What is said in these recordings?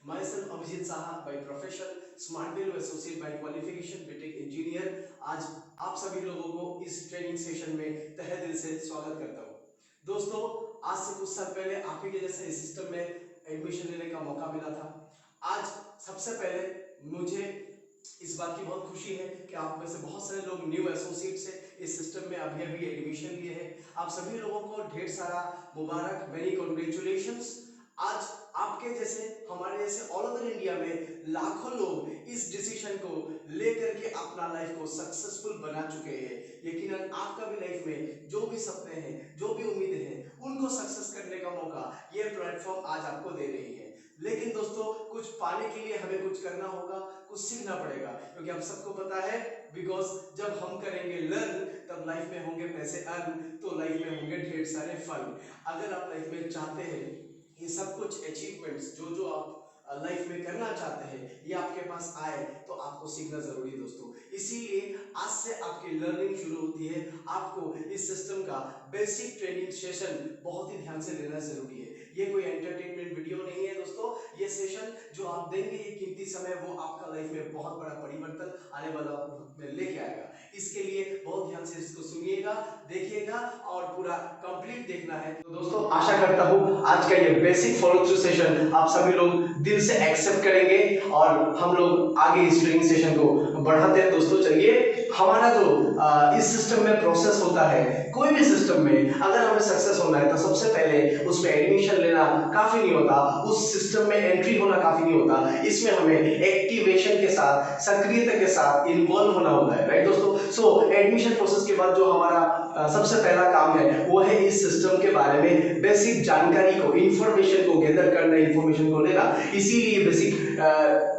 Myself Abhijit Saha by profession, Smart Value Associate by qualification, BTech Engineer। आज आप सभी लोगों को इस ट्रेनिंग सेशन में तहे दिल से स्वागत करता हूँ। दोस्तों, आज से कुछ साल पहले आप ही के जैसे इस सिस्टम में एडमिशन लेने का मौका मिला था। आज सबसे पहले मुझे इस बात की बहुत खुशी है कि आप में से बहुत सारे लोग न्यू एसोसिएट से इस सिस्टम में अभी अभी एडमिशन लिए हैं। आप सभी लोगों को ढेर सारा मुबारक, वेरी कॉन्ग्रेचुलेशंस। आज आपके जैसे, हमारे जैसे ऑल ओवर इंडिया में लाखों लोग इस डिसीजन को लेकर के अपना लाइफ को सक्सेसफुल बना चुके हैं। यकीनन आपका भी लाइफ में जो भी सपने हैं, जो भी उम्मीदें हैं, उनको सक्सेस करने का मौका ये प्लेटफॉर्म आज आपको दे रही है। लेकिन दोस्तों, कुछ पाने के लिए हमें कुछ करना होगा, कुछ सीखना पड़ेगा, क्योंकि हम सबको पता है बिकॉज जब हम करेंगे लर्न तब लाइफ में होंगे पैसे अर्न, तो लाइफ में होंगे ढेर सारे फल। अगर आप लाइफ में चाहते हैं ये सब कुछ अचीवमेंट्स जो जो आप लाइफ में करना चाहते हैं ये आपके पास आए, तो आपको सीखना जरूरी है दोस्तों। इसीलिए आज से आपकी लर्निंग शुरू होती है। आपको इस सिस्टम का बेसिक ट्रेनिंग सेशन बहुत ही ध्यान से लेना जरूरी है। ये कोई एंटरटेनमेंट वीडियो नहीं है दोस्तों। ये सेशन जो आप देंगे, ये कीमती समय, वो आपका लाइफ में बहुत बड़ा परिवर्तन आने वाला वक्त में लेके आएगा। इसके लिए बहुत ध्यान से इसको सुनिएगा, देखिएगा और पूरा कंप्लीट देखना है। तो दोस्तों, आशा करता हूँ आज का ये बेसिक फॉलो थ्रू सेशन आप सभी लोग दिल से एक्सेप्ट करेंगे और हम लोग आगे इस ट्रेनिंग सेशन को बढ़ाते हैं। दोस्तों, चलिए, हमारा जो इस सिस्टम में प्रोसेस होता है, कोई भी सिस्टम में अगर हमें सक्सेस होना है तो सबसे पहले उसमें एडमिशन लेना काफी नहीं होता, उस सिस्टम में एंट्री होना काफी नहीं होता। इसमें हमें एक्टिवेशन के साथ, सक्रियता के साथ इन्वॉल्व होना होता है, राइट दोस्तों। सो एडमिशन प्रोसेस के बाद जो हमारा सबसे पहला काम है वो है इस सिस्टम के बारे में बेसिक जानकारी को, इंफॉर्मेशन को गैदर करना, इंफॉर्मेशन को लेना। इसीलिए बेसिक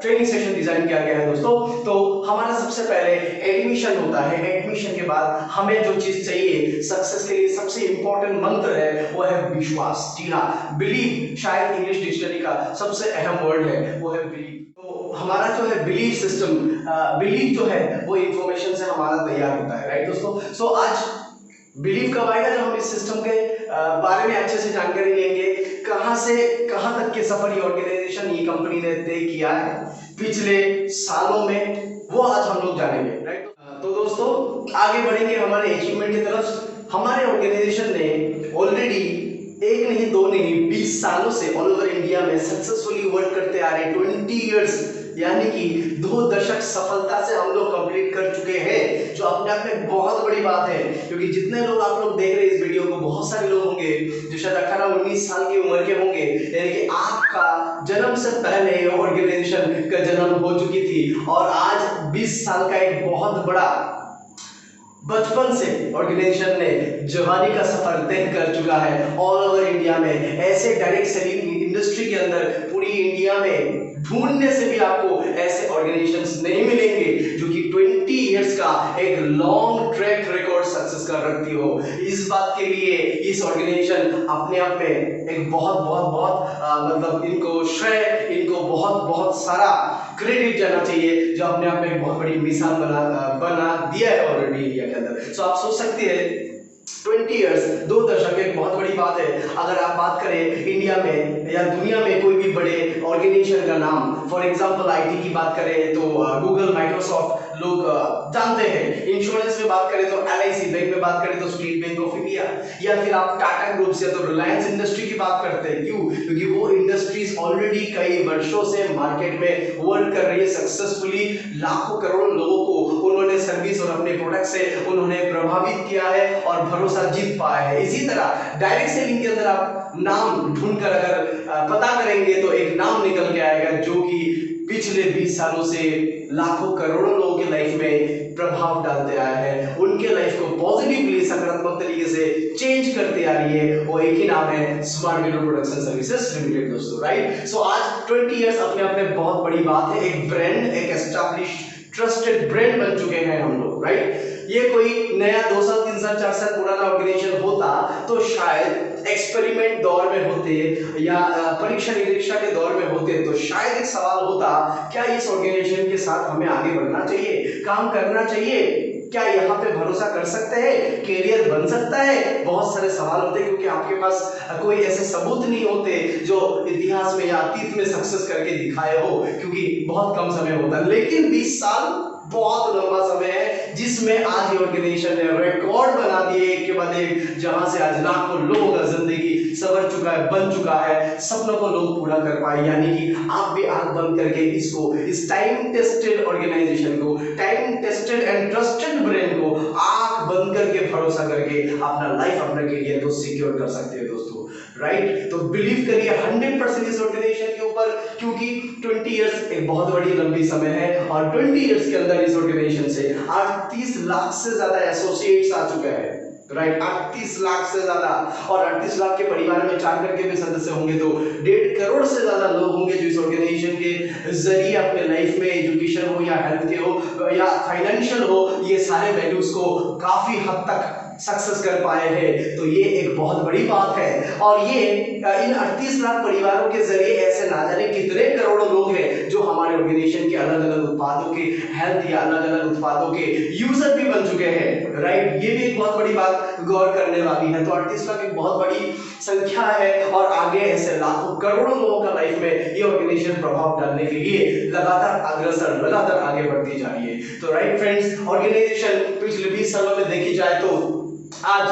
ट्रेनिंग सेशन डिजाइन किया गया है दोस्तों। तो हमारा सबसे पहले एडमिशन होता है। एडमिशन के बाद हमें जो चीज चाहिए सक्सेस के लिए, सबसे इंपॉर्टेंट मंत्र है वो है विश्वास। जी हाँ, बिलीव शायद इंग्लिश डिक्शनरी का सबसे अहम वर्ड है, वो है बिलीव। तो हमारा जो है बिलीव सिस्टम, बिलीव जो है वो इंफॉर्मेशन से हमारा तैयार होता है, राइट दोस्तों। सो आज बिलीव कब आएगा? जब हम इस सिस्टम के बारे में अच्छे से जानकारी लेंगे, कहां से कहां तक के सफर ये ऑर्गेनाइजेशन, ये कंपनी ने तय किया है पिछले सालों में, वो आज हम लोग जानेंगे, राइट। तो दोस्तों, आगे बढ़ेंगे हमारे अचीवमेंट की तरफ। हमारे ऑर्गेनाइजेशन ने ऑलरेडी एक नहीं, दो नहीं, 20 सालों से ऑल ओवर इंडिया में सक्सेसफुली वर्क करते आ रहे 20 इयर्स, यानी कि 2 दशक सफलता से हम लोग कंप्लीट कर चुके हैं, जो अपने आप में बहुत बड़ी बात है। क्योंकि जितने लोग आप लोग देख रहे हैं इस वीडियो को, बहुत सारे लोग होंगे जो शायद 18-19 साल की उम्र के होंगे, यानी कि आपका जन्म से पहले ऑर्गेनाइजेशन का जन्म हो चुकी थी। और आज 20 साल का एक बहुत बड़ा, बचपन से ऑर्गेनाइजेशन ने जवानी का सफर तय कर चुका है ऑल ओवर इंडिया में। ऐसे डायरेक्ट सेलिंग इंडस्ट्री के अंदर पूरी इंडिया में ढूंढने से भी आपको ऐसे ऑर्गेनाइजेशंस नहीं मिलेंगे जो कि 20 इयर्स का एक लॉन्ग ट्रैक रिकॉर्ड सक्सेस कर रखती हो। इस बात के लिए इस ऑर्गेनाइजेशन अपने आप में एक बहुत बहुत बहुत मतलब इनको श्रेय, इनको बहुत बहुत सारा क्रेडिट जाना चाहिए, जो अपने आप में एक बहुत बड़ी मिसाल बना दिया है ऑलरेडी इंडिया के अंदर। सो आप सोच सकते हैं 20 इयर्स, 2 दशक एक बहुत बड़ी बात है। अगर आप बात करें इंडिया में या दुनिया में कोई भी बड़े ऑर्गेनाइजेशन का नाम, फॉर एग्जांपल आईटी की बात करें तो गूगल, माइक्रोसॉफ्ट लोग जानते हैं। इंश्योरेंस में बात करें तो एलआईसी, बैंक में बात करें तो स्टेट बैंक ऑफ इंडिया, या फिर आप टाटा ग्रुप से तो रिलायंस इंडस्ट्री की बात करते हैं। क्यों? क्योंकि वो इंडस्ट्रीज ऑलरेडी कई वर्षों से मार्केट में वर्क कर रही है सक्सेसफुली। लाखों करोड़ों लोगों को उन्होंने सर्विस और अपने प्रोडक्ट से उन्होंने प्रभावित किया है और भरोसा जीत पाया है। इसी तरह डायरेक्ट सेलिंग के अंदर आप नाम ढूंढकर अगर पता करेंगे तो एक नाम निकल के आएगा जो कि पिछले 20 सालों से लाखों करोड़ों लोगों के लाइफ में प्रभाव डालते आए हैं, उनके लाइफ को पॉजिटिवली, सकारात्मक तरीके से चेंज करते आ रही है। वो एक ही नाम है smart value production services limited दोस्तों, राइट। सो आज 20 इयर्स अपने आप में बहुत बड़ी बात है। एक ब्रांड, एक एस्टैब्लिश ट्रस्टेड ब्रांड बन चुके हैं हम लोग, राइट। ये कोई नया 2 साल, 3 साल, 4 साल पुराना ऑर्गेनाइजेशन होता तो शायद एक्सपेरिमेंट दौर में होते या परीक्षा निरीक्षा के दौर में होते, तो शायद एक सवाल होता, क्या इस ऑर्गेनाइजेशन के साथ हमें आगे बढ़ना चाहिए, काम करना चाहिए, क्या यहाँ पे भरोसा कर सकते हैं? कैरियर बन सकता है? बहुत सारे सवाल होते हैं क्योंकि आपके पास कोई ऐसे सबूत नहीं होते जो इतिहास में या अतीत में सक्सेस करके दिखाए हो, क्योंकि बहुत कम समय होता है। लेकिन 20 साल बहुत लंबा समय है जिसमें आज ये ऑर्गेनाइजेशन ने रिकॉर्ड बना दिए एक के बाद एक, जहां से आज लाखों लोगों का जिंदगी सवर चुका है, बन चुका है, सपनों को लोग पूरा कर पाए। यानी कि आप भी आंख बंद करके इसको, इस टाइम टेस्टेड ऑर्गेनाइजेशन को, time tested and trusted brain को आंख बंद करके भरोसा करके अपना लाइफ, अपना करियर को सिक्योर कर सकते हैं दोस्तों, राइट? तो बिलीव करिए 100% इस ऑर्गेनाइजेशन के ऊपर, क्योंकि 20 इयर्स एक बहुत बड़ी लंबी समय है और 20 इयर्स के अंदर इस ऑर्गेनाइजेशन से 38 लाख से ज्यादा एसोसिएट्स आ चुके हैं, राइट? 38 लाख से ज्यादा, और 38 लाख के परिवार में 4 करके भी सदस्य होंगे तो 1.5 करोड़ से ज्यादा लोग होंगे जो इस ऑर्गेनाइजेशन के जरिए अपने लाइफ में, एजुकेशन हो या हेल्थ के हो या फाइनेंशियल हो, ये सारे वैल्यूज को काफी हद तक सक्सेस कर पाए हैं। तो ये एक बहुत बड़ी बात है। और ये इन 38 लाख परिवारों के जरिए ऐसे ना जाने कितने करोड़ों लोग हैं जो हमारे ऑर्गेनाइजेशन के अलग अलग उत्पादों के, हेल्थ या अलग अलग उत्पादों के यूजर भी बन चुके हैं, राइट? ये भी एक बहुत बड़ी बात गौर करने वाली है। तो 38 लाख एक बहुत बड़ी संख्या है और आगे ऐसे लाखों करोड़ों लोगों का लाइफ में ये ऑर्गेनाइजेशन प्रभाव डालने के लिए लगातार अग्रसर, लगातार आगे बढ़ती जा रही है। तो राइट फ्रेंड्स, ऑर्गेनाइजेशन पिछले 20 सालों में देखी जाए तो आज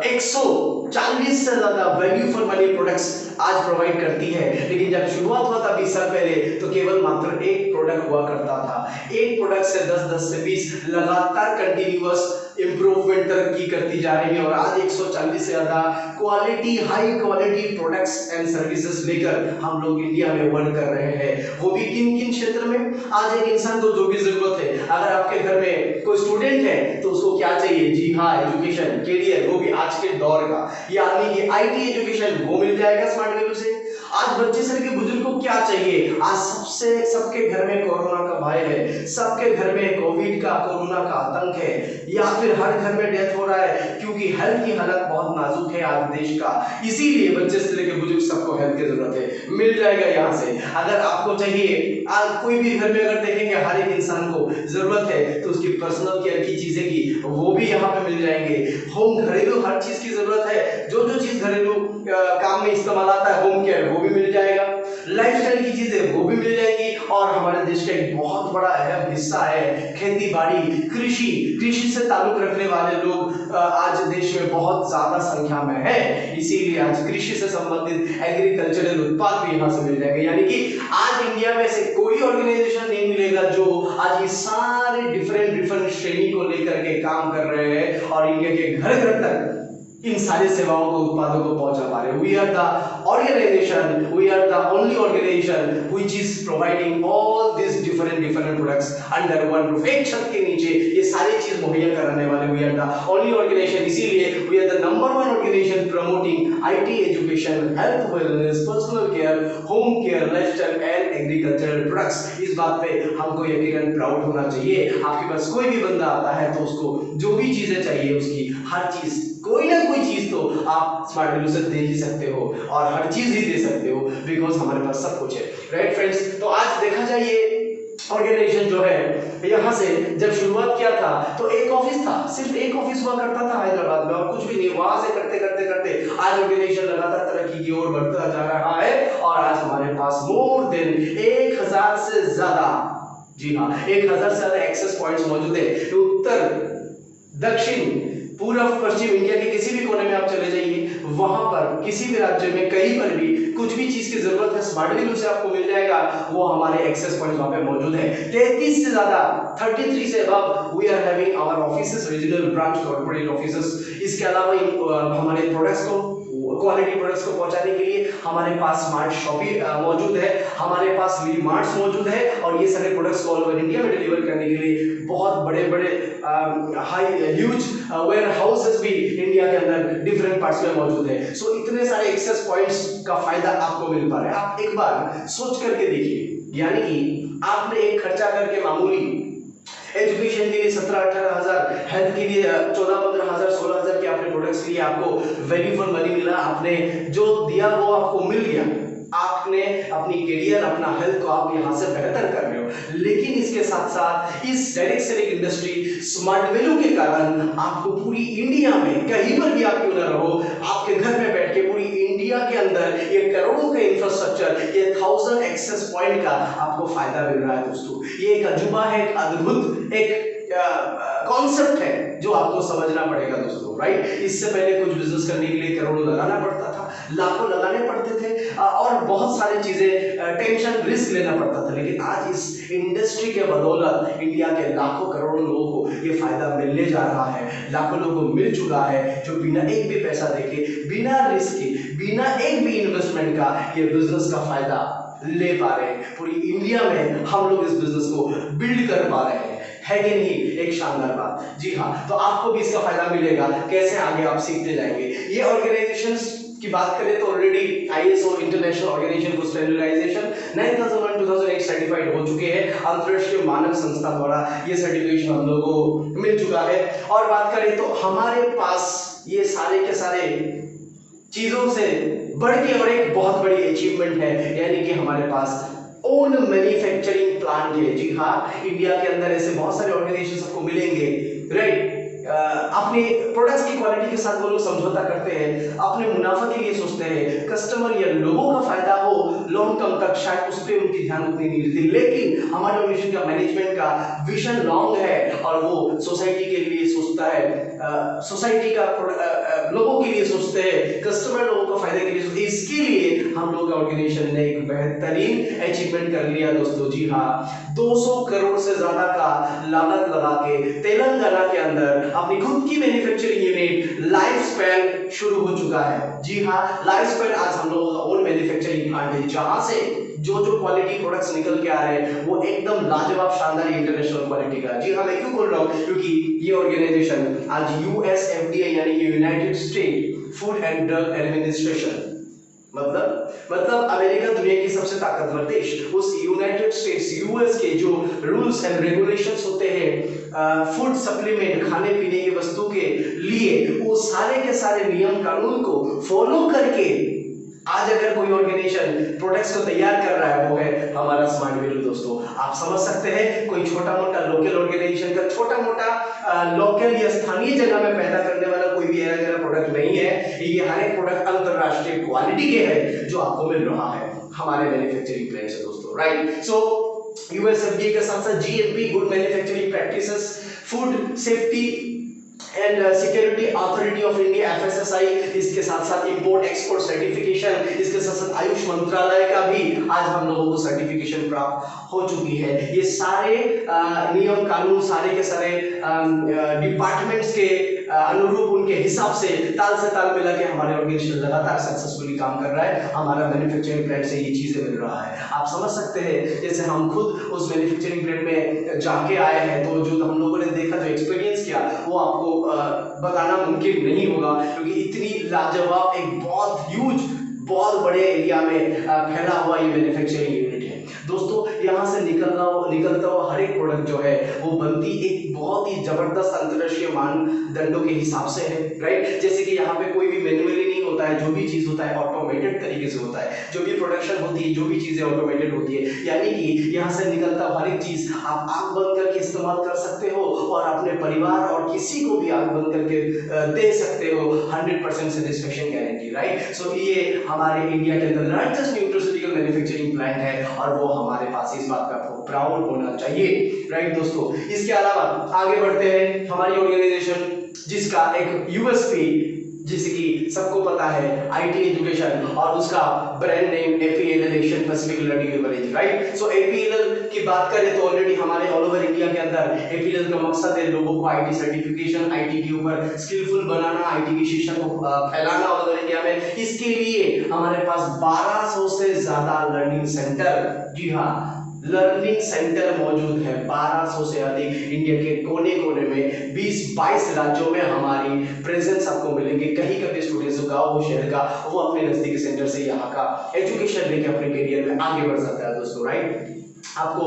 140 से ज्यादा वैल्यू फॉर मनी प्रोडक्ट्स आज प्रोवाइड करती है। लेकिन जब शुरुआत हुआ था 20 साल पहले तो केवल मात्र एक प्रोडक्ट हुआ करता था। एक प्रोडक्ट से 10 से 20 लगातार कंटिन्यूअस इंप्रूवमेंट तरक्की करती जा रही है और आज 140 से ज्यादा quality, high quality products and services लेकर हम लोग इंडिया में वर्क कर रहे हैं। वो भी किन किन क्षेत्र में? आज एक इंसान को जो भी जरूरत है, अगर आपके घर में कोई स्टूडेंट है तो उसको क्या चाहिए? जी हाँ, एजुकेशन, कैरियर, वो भी आज के दौर का, यानी कि आईटी एजुकेशन, वो मिल जाएगा स्मार्ट वैल्यू से। आज बच्चे से लेकर बुजुर्ग को क्या चाहिए? आज सबके घर में कोरोना का भय है, सबके घर में कोरोना का आतंक है, या फिर हर घर में डेथ हो रहा है क्योंकि हेल्थ की हालत बहुत नाजुक है आज देश का। इसीलिए बच्चे से लेकर बुजुर्ग सबको हेल्थ की जरूरत है, मिल जाएगा यहाँ से। अगर आपको चाहिए, आज कोई भी घर में अगर देखेंगे हर एक इंसान को जरूरत है तो उसकी पर्सनल केयर की चीजें की, वो भी यहाँ पे मिल जाएंगे। होम, घरेलू हर चीज की जरूरत है, जो जो चीज घरेलू काम में इस्तेमाल आता है, होम केयर, वो भी मिल जाएगा। लाइफस्टाइल की चीजें वो भी मिल जाएंगी। और हमारे देश का एक बहुत बड़ा अहम हिस्सा है खेती बाड़ी, कृषि से ताल्लुक रखने वाले लोग आज देश में बहुत ज्यादा संख्या में है। इसीलिए आज कृषि से संबंधित एग्रीकल्चरल उत्पाद भी यहाँ से मिल जाएंगे। यानी कि आज इंडिया में से कोई ऑर्गेनाइजेशन नहीं मिलेगा जो आज ये सारे डिफरेंट श्रेणी को लेकर के काम कर रहे हैं और इंडिया के घर घर तक इन सारी सेवाओं को, उत्पादों को पहुंचा पा रहे हैं। We are the organisation, we are the only organisation which is providing all this different products under one roof, एक छत के नीचे ये सारी चीज मुहैया कराने वाले we are the only organisation. इसीलिए we are the number 1 organisation promoting IT education, health wellness, personal care, home care, lifestyle and agricultural products. इस बात पे हमको यकीनन प्राउड होना चाहिए। आपके पास कोई भी बंदा आता है तो उसको जो भी चीजें चाहिए, उसकी हर चीज, कोई ना कोई चीज तो आप स्मार्ट वैल्यू से दे ही सकते हो और हर चीज ही दे सकते हो, बिकॉज हमारे पास सब कुछ है, राइट फ्रेंड्स? तो आज देखा जाए ये ऑर्गेनाइजेशन जो है, यहाँ से जब शुरुआत किया था तो एक ऑफिस था, सिर्फ एक ऑफिस हुआ करता था हैदराबाद में और कुछ भी नहीं। वहां से करते आज ऑर्गेनाइजेशन लगातार तरक्की की ओर बढ़ता जा रहा है और आज हमारे पास मोर देन 1000 से ज्यादा, जी हाँ, 1000 से ज्यादा एक्सेस पॉइंट्स मौजूद है। उत्तर, दक्षिण, पूर्व, पश्चिम इंडिया के किसी भी कोने में आप चले जाइए, वहां पर किसी भी राज्य में कहीं पर भी कुछ भी चीज की जरूरत है स्मार्ट वैल्यू से आपको मिल जाएगा। वो हमारे एक्सेस पॉइंट्स वहां पे मौजूद है। 33 से ज्यादा, 33 से above we are having our offices, regional branch corporate offices. इसके अलावा हमारे प्रोडक्ट्स को, क्वालिटी प्रोडक्ट्स को पहुंचाने के लिए हमारे पास स्मार्ट शॉपिंग मौजूद है, हमारे पास वी मार्ट्स मौजूद है और ये सारे प्रोडक्ट्स को ऑल ओवर इंडिया में डिलीवर करने के लिए बहुत बड़े ह्यूज वेयर हाउसेस भी इंडिया के अंदर डिफरेंट पार्ट्स में मौजूद है। सो इतने सारे एक्सेस पॉइंट्स का फायदा आपको मिल पा रहा है। आप एक बार सोच करके देखिए, यानी कि आपने एक खर्चा करके मामूली एजुकेशन के लिए 17-18 हजार, हेल्थ के लिए 14-15 हजार, 16 हजार के आपने प्रोडक्ट्स लिए, आपको वैल्यू फॉर मनी मिला, आपने जो दिया वो आपको मिल गया। आपने अपनी करियर, अपना हेल्थ को आप यहाँ से बेहतर कर रहे हो, लेकिन इसके साथ साथ इस direct selling industry smart value के कारण आपको पूरी इंडिया में कहीं पर भी आप क्यों ना रहो, आपके घर में बैठ के पूरी इंडिया के अंदर ये करोड़ों का इंफ्रास्ट्रक्चर, ये 1000 एक्सेस पॉइंट का आपको फायदा मिल रहा है दोस्तों। ये एक अजूबा है, एक अद्भुत एक कॉन्सेप्ट है जो आपको समझना पड़ेगा दोस्तों, राइट। इससे पहले कुछ बिजनेस करने के लिए करोड़ों लगाना पड़ता था, लाखों लगाने पड़ते थे और बहुत सारी चीजें टेंशन रिस्क लेना पड़ता था, लेकिन आज इस इंडस्ट्री के बदौलत इंडिया के लाखों करोड़ों लोगों को ये फायदा मिलने जा रहा है। लाखों लोगों को मिल चुका है जो बिना एक भी पैसा देके, बिना रिस्क के, बिना एक भी इन्वेस्टमेंट का ये बिजनेस का फायदा ले पा रहे हैं। पूरी इंडिया में हम लोग इस बिजनेस को बिल्ड कर पा रहे हैं, है कि नहीं? एक शानदार बात। जी हाँ, तो आपको भी इसका फायदा मिलेगा। कैसे? आगे आप सीखते जाएंगे। ये ऑर्गेनाइजेशंस की बात करें तो already ISO international organisation for standardisation 9001-2008 certified हो चुके हैं। अंतरराष्ट्रीय मानक संस्था द्वारा ये सर्टिफिकेशन हम लोगों को मिल चुका है। और बात करें तो हमारे पास ये सारे के सारे चीजों से बढ़ के और एक बहुत बड़ी अचीवमेंट है, यानी कि हमारे पास ओन मैन्युफैक्चरिंग प्लांट है। जी हाँ, इंडिया के अंदर ऐसे बहुत सारे ऑर्गेनाइजेशन आपको मिलेंगे, राइट। अपने प्रोडक्ट्स की क्वालिटी के साथ वो लोग समझौता करते हैं, अपने मुनाफा के लिए सोचते हैं, कस्टमर या लोगों का फायदा हो लॉन्ग टर्म तक, शायद उस पर उनकी ध्यान उतनी नहीं रहती। लेकिन हमारे ऑर्गेनाइजेशन का मैनेजमेंट का विजन लॉन्ग है और वो सोसाइटी के लिए सोचता है, सोसाइटी का लोगों के लिए सोचते हैं, कस्टमर लोगों का फायदे के लिए सोचते हैं। इसके लिए हम लोग का ऑर्गेनाइजेशन ने एक बेहतरीन अचीवमेंट कर लिया दोस्तों। जी हाँ, 200 करोड़ से ज्यादा का लागत लगा के तेलंगाना के अंदर अपनी खुद की मैन्युफैक्चरिंग यूनिट लाइफ स्पैन शुरू हो चुका है। जी हाँ, लाइफ स्पैन आज हम लोगों का ओन मैन्युफैक्चरिंग प्लांट है, जहां से जो क्वालिटी प्रोडक्ट्स निकल के आ रहे हैं वो एकदम लाजवाब, शानदार, इंटरनेशनल क्वालिटी का। जी हाँ, मैं क्यों बोल रहा हूँ? क्योंकि ये ऑर्गेनाइजेशन आज यूएसएफडीए यानी कि United state food and drug administration, मतलब अमेरिका दुनिया की सबसे ताकतवर देश, उस यूनाइटेड स्टेट्स यूएस के जो रूल्स एंड रेगुलेशंस होते हैं फूड सप्लीमेंट, खाने पीने की वस्तु के लिए, वो सारे के सारे नियम कानून को फॉलो करके आज अगर कोई ऑर्गेनाइजेशन प्रोडक्ट्स को तैयार कर रहा है, वो है हमारा स्मार्ट वैल्यू दोस्तों। आप समझ सकते हैं, कोई छोटा मोटा लोकल ऑर्गेनाइजेशन का छोटा मोटा लोकल या स्थानीय जगह में पैदा करने वाला कोई भी ऐसा प्रोडक्ट नहीं है। ये हर एक प्रोडक्ट अंतरराष्ट्रीय क्वालिटी के है जो आपको मिल रहा है हमारे मैन्युफैक्चरिंग प्लांट से दोस्तों, राइट। सो यूएसएफडीए के साथ साथ GMP, good manufacturing practices, food safety and security authority of India FSSI, इसके साथ साथ इंपोर्ट एक्सपोर्ट सर्टिफिकेशन, इसके साथ साथ आयुष मंत्रालय का भी आज हम लोगों को सर्टिफिकेशन प्राप्त हो चुकी है। ये सारे नियम कानून सारे के सारे डिपार्टमेंट्स के अनुरूप उनके हिसाब से ताल मिला के हमारे ऑर्गेनाइजेशन लगातार सक्सेसफुली काम कर रहा है। हमारा मैन्युफैक्चरिंग प्लांट से ये चीजें मिल रहा है। आप समझ सकते हैं, जैसे हम खुद उस मैन्युफैक्चरिंग प्लांट में जाके आए हैं, तो जो हम लोगों ने देखा, जो एक्सपीरियंस किया, वो आपको बताना मुमकिन नहीं होगा, क्योंकि इतनी लाजवाब एक बहुत ह्यूज, बहुत बड़े एरिया में फैला हुआ ये मैन्युफैक्चरिंग यूनिट है दोस्तों। यहाँ से निकलता हुआ हर एक प्रोडक्ट जो है वो बनती एक बहुत ही जबरदस्त अंतरराष्ट्रीय मानदंडों के हिसाब से है, राइट। जैसे कि यहाँ पे कोई भी मैन्युअली नहीं होता है, जो भी चीज होता है ऑटोमेटेड तरीके से होता है, जो भी प्रोडक्शन होती है, जो भी चीजें ऑटोमेटेड होती है, यानी कि यहाँ से निकलता हर एक चीज आप आंख बंद करके इस्तेमाल कर सकते हो और अपने परिवार और किसी को भी आंख बंद करके दे सकते हो। 100% सेटिस्फेक्शन गारंटी, राइट। सो ये हमारे इंडिया के अंदर लार्जेस्ट न्यूट्रास्यूटिकल मैन्युफैक्चरिंग प्लांट है और वो हमारे पास, इस बात पे आपको प्राउड होना चाहिए, राइट दोस्तों। इसके अलावा आगे बढ़ते हैं, हमारी ऑर्गेनाइजेशन जिसका एक यूएसपी, जैसे कि सबको पता है, आईटी एजुकेशन, और उसका brand name APLL, Asian Pacific learning leverage, right. So APLL की बात करें तो ऑलरेडी हमारे ऑल ओवर इंडिया के अंदर एपीएलएल का मकसद है लोगों को आईटी सर्टिफिकेशन, आईटी के ऊपर स्किलफुल बनाना, आईटी की शिक्षा को फैलाना ऑल ओवर इंडिया में। इसके लिए हमारे पास 1200 से ज्यादा लर्निंग सेंटर, जी हाँ, लर्निंग सेंटर मौजूद है। 1200 से अधिक इंडिया के कोने कोने में 20-22 राज्यों में हमारी प्रेजेंस आपको मिलेंगे। कहीं का भी स्टूडेंट जो गाँव हो, शहर का, वो अपने नजदीकी सेंटर से यहाँ का एजुकेशन लेके अपने करियर में आगे बढ़ सकता है दोस्तों, राइट। आपको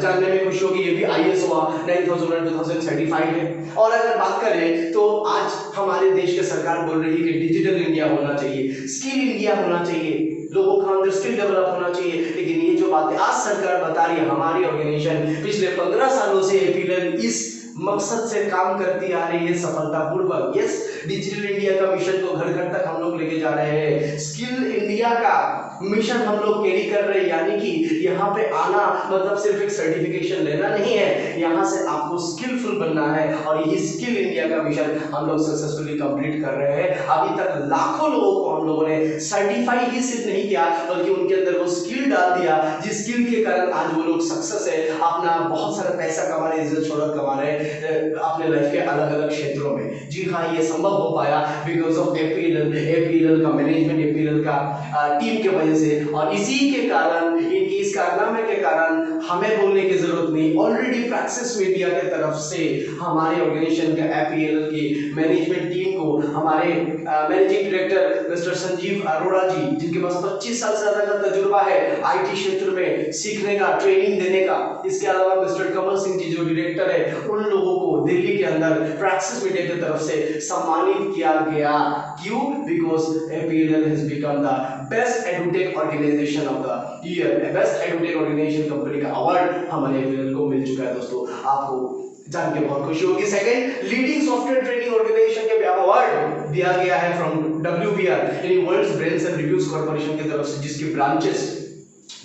जानने में खुशी होगी, ये भी आईएसओ 9001-2000 सर्टिफाइड है। और अगर बात करें तो आज हमारे देश की सरकार बोल रही है कि डिजिटल इंडिया होना चाहिए, स्किल इंडिया होना चाहिए, लोगों का अंदर स्किल डेवलप होना चाहिए। लेकिन ये जो बातें आज सरकार बता रही है, हमारी ऑर्गेनाइजेशन पिछले 15 सालों से एपीएल इस मकसद से काम करती आ रही है सफलतापूर्वक। यस, डिजिटल इंडिया का मिशन को घर घर तक हम लोग लेके जा रहे हैं। स्किल इंडिया का मिशन हम लोग कैरी कर रहे हैं, यानी कि यहाँ पे आना मतलब सिर्फ एक सर्टिफिकेशन लेना नहीं है, यहाँ से आपको स्किलफुल बनना है। और ये स्किल इंडिया का मिशन हम लोग सक्सेसफुली कंप्लीट कर रहे हैं। अभी तक लाखों लोगों को हम लोगों ने सर्टिफाई ही सिर्फ नहीं किया, बल्कि उनके अंदर वो स्किल डाल दिया, जिस स्किल के कारण आज वो लोग सक्सेस है, अपना बहुत सारा पैसा कमा रहे, इज्जत शोहरत कमा रहे अपने लाइफ के अलग अलग क्षेत्रों में। जी हाँ, ये संभव हो पाया बिकॉज ऑफ एपीएल का मैनेजमेंट, एपीएल का टीम के वजह से। और इसी के कारण, इनकी इस कारनामे के कारण हमें बोलने की जरूरत नहीं, ऑलरेडी प्रैक्सिस मीडिया के तरफ से हमारे ऑर्गेनाइजेशन के एपीएल की मैनेजमेंट टीम को हमारे managing director mister Sanjeev Arora ji, जिनके पास 25 साल से ज्यादा का तजुर्बा है आईटी क्षेत्र में सीखने का, ट्रेनिंग देने का। इसके अलावा मिस्टर कमल सिंह जी जो डायरेक्टर है, उन लोगों को दिल्ली के अंदर प्रैक्सिस मीडिया की तरफ से सम्मानित किया गया। क्यों? Because APL has become the best edutech organisation of the year, best edutech organisation company का अवार्ड हमारे एपीएल को मिल चुका है। दोस्तों, आपको जान के बहुत खुशी होगी। Second, leading software training organisation के अवार्ड दिया गया है फ्रॉम WBR यानी world's brains and reviews corporation की तरफ से, जिसकी ब्रांचेस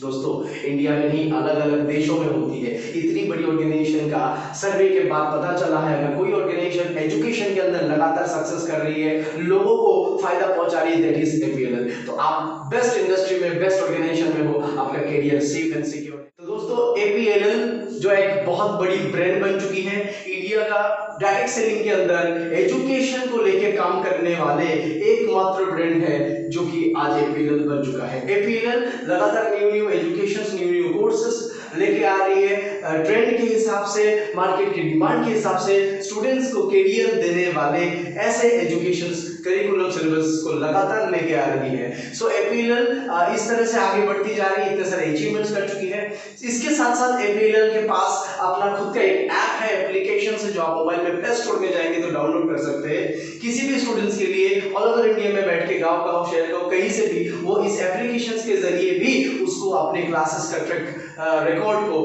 दोस्तों इंडिया में नहीं अलग अलग देशों में होती है। इतनी बड़ी ऑर्गेनाइजेशन का सर्वे के बाद पता चला है, अगर कोई ऑर्गेनाइजेशन एजुकेशन के अंदर लगातार सक्सेस कर रही है, लोगों को फायदा पहुंचा रही है, दैट इज एपीएल। तो आप बेस्ट इंडस्ट्री में, बेस्ट ऑर्गेनाइजेशन में हो, आपका करियर सेफ एंड सिक्योर। तो दोस्तों, एपीएल जो एक बहुत बड़ी ब्रांड बन चुकी है इंडिया का डायरेक्ट सेलिंग के अंदर एजुकेशन को लेके काम करने वाले एकमात्र ब्रांड है जो कि आज एपीएल बन चुका है। एपीएल लगातार न्यू एजुकेशन, न्यू कोर्सेस लेके आ रही है, ट्रेंड के हिसाब से, मार्केट की डिमांड के हिसाब से स्टूडेंट्स को करियर देने वाले ऐसे एजुकेशन करिकुलम सिलेबस को लगातार लेके आ रही है। सो एपीएल इस तरह से आगे बढ़ती जा रही है, इतने सारे अचीवमेंट्स कर चुकी है। इसके साथ साथ एपीएल के पास अपना खुद का एक ऐप है, एप्लीकेशन से, जो आप मोबाइल में प्ले स्टोर में जाएंगे तो डाउनलोड कर सकते हैं। किसी भी स्टूडेंट्स के लिए ऑल ओवर इंडिया में बैठ के, गांव गांव, शहर गांव, कहीं से भी वो इस एप्लीकेशन के जरिए भी उसको अपने क्लासेस का ट्रैक रिकॉर्ड को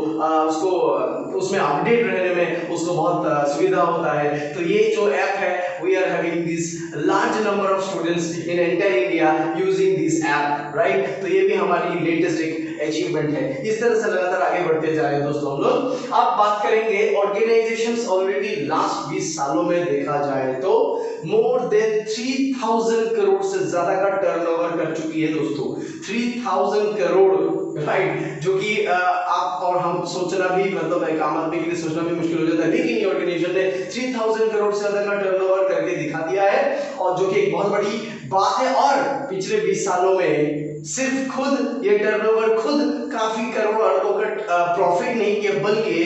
उसको उसमें अपडेट रहने में उसको बहुत सुविधा होता है। तो ये जो ऐप है, we are having this large number of students in entire India using this app, right. तो ये भी हमारी लेटेस्ट एक अचीवमेंट है। इस तरह से लगातार आगे बढ़ते जा रहे हैं दोस्तों हम लोग। अब बात करेंगे ऑर्गेनाइजेशंस ऑलरेडी लास्ट 20 सालों में देखा जाए तो मोर देन 3000 करोड़ से ज्यादा का टर्नओवर कर चुकी है दोस्तों। 3000 करोड़, राइट, जो कि आप और हम सोचना भी, मतलब एक आम आदमी के लिए सोचना भी मुश्किल हो जाता है, लेकिन ये ऑर्गेनाइजेशन ने 3000 करोड़ से ज्यादा का टर्नओवर करके दिखा दिया है, और जो कि एक बहुत बड़ी बात है। और पिछले 20 सालों में सिर्फ खुद ये टर्नओवर खुद काफी करोड़ अरबों का प्रॉफिट नहीं किया, बल्कि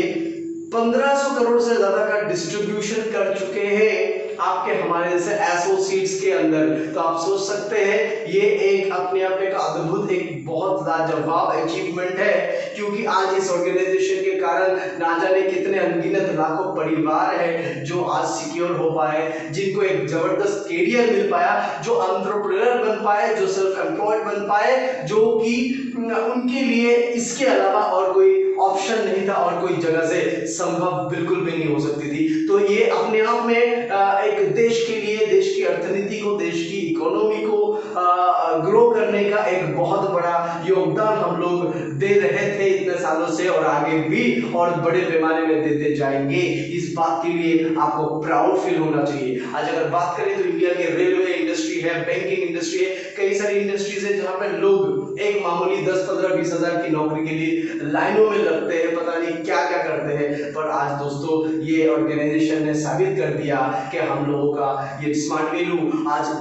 1500 करोड़ से ज्यादा का डिस्ट्रीब्यूशन कर चुके हैं आपके हमारे जैसे एसोसिएट्स के अंदर। तो आप सोच सकते हैं ये एक अपने आप एक अद्भुत, एक बहुत लाजवाब अचीवमेंट है, क्योंकि आज इस ऑर्गेनाइजेशन के कारण ना जाने कितने अनगिनत लाखों परिवार है जो आज सिक्योर हो पाए, जिनको एक जबरदस्त करियर मिल पाया, जो एंटरप्रेन्योर बन पाए, जो सेल्फ एम्प्लॉयड बन पाए, जो कि उनके लिए इसके अलावा और कोई ऑप्शन नहीं था और कोई जगह से संभव बिल्कुल भी नहीं हो सकती थी। तो ये अपने आप में एक देश के लिए, देश की अर्थनीति को, देश की इकोनॉमी को ग्रो करने का एक बहुत बड़ा योगदान हम लोग दे रहे थे इतने सालों से, और आगे भी और बड़े पैमाने में देते जाएंगे। इस बात के लिए आपको प्राउड फील होना चाहिए। आज अगर बात करें तो इंडिया की रेलवे इंडस्ट्री है, बैंकिंग इंडस्ट्री है, कई सारी इंडस्ट्रीज है जहां पे लोग एक मामूली 10, 15, 20 हजार की नौकरी के लिए लाइनों में लगते हैं, पता नहीं क्या क्या करते हैं। पर आज दोस्तों ये ऑर्गेनाइजेशन ने साबित कर दिया कि हम लोगों का ये स्मार्ट वैल्यू आज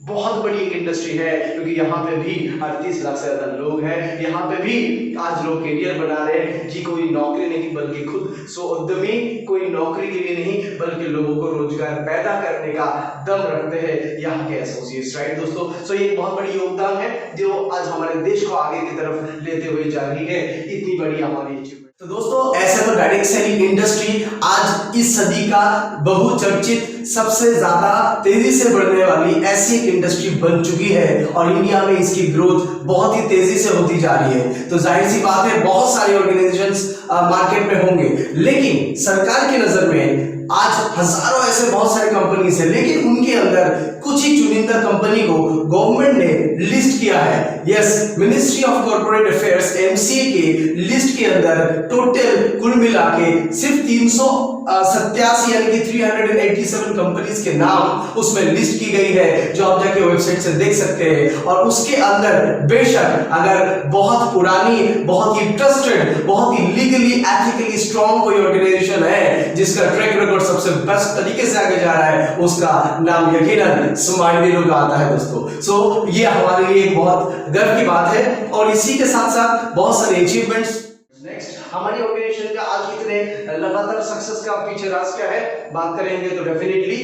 बहुत बड़ी एक इंडस्ट्री है, क्योंकि यहाँ पे भी 38 लाख से ज्यादा लोग हैं। यहाँ पे भी आज लोग करियर बना रहे हैं जी, कोई नौकरी नहीं बल्कि खुद उद्यमी, कोई नौकरी के लिए नहीं बल्कि लोगों को रोजगार पैदा करने का दम रखते हैं यहाँ के एसोसिएट्स, राइट दोस्तों। सो ये बहुत बड़ी योगदान है जो आज हमारे देश को आगे की तरफ लेते हुए जा रही है। इतनी बड़ी हमारी तो दोस्तों ऐसे तो डायरेक्ट सेलिंग इंडस्ट्री आज इस सदी का बहुचर्चित सबसे ज्यादा तेजी से बढ़ने वाली ऐसी एक इंडस्ट्री बन चुकी है और इंडिया में इसकी ग्रोथ बहुत ही तेजी से होती जा रही है। तो जाहिर सी बात है बहुत सारे ऑर्गेनाइजेशंस मार्केट में होंगे, लेकिन सरकार की नजर में आज हजारों ऐसे बहुत सारे कंपनीज है, लेकिन उनके अंदर कुछ ही चुनिंदा कंपनी को गवर्नमेंट ने लिस्ट किया है। Yes, ministry of corporate affairs MCA के लिस्ट के अंदर टोटल कुल मिला के सिर्फ 387 यानी कि 387 कंपनीज के नाम उसमें लिस्ट की गई है, जो आप जाके वेबसाइट से देख सकते हैं। और उसके अंदर बेशक अगर बहुत पुरानी, बहुत ही ट्रस्टेड, बहुत ही लीगली एथिकली स्ट्रॉन्ग कोई ऑर्गेनाइजेशन है जिसका ट्रैक रिकॉर्ड सबसे बेस्ट तरीके से आगे जा रहा है, उसका नाम यकीनन स्मार्ट वीलो का आता है दोस्तों। सो ये हमारे लिए एक बहुत गर्व की बात है और इसी के साथ साथ बहुत सारे अचीवमेंट्स। नेक्स्ट, हमारी ऑर्गेनाइजेशन का आज इतने लगातार सक्सेस का पीछे राज क्या है, बात करेंगे तो डेफिनेटली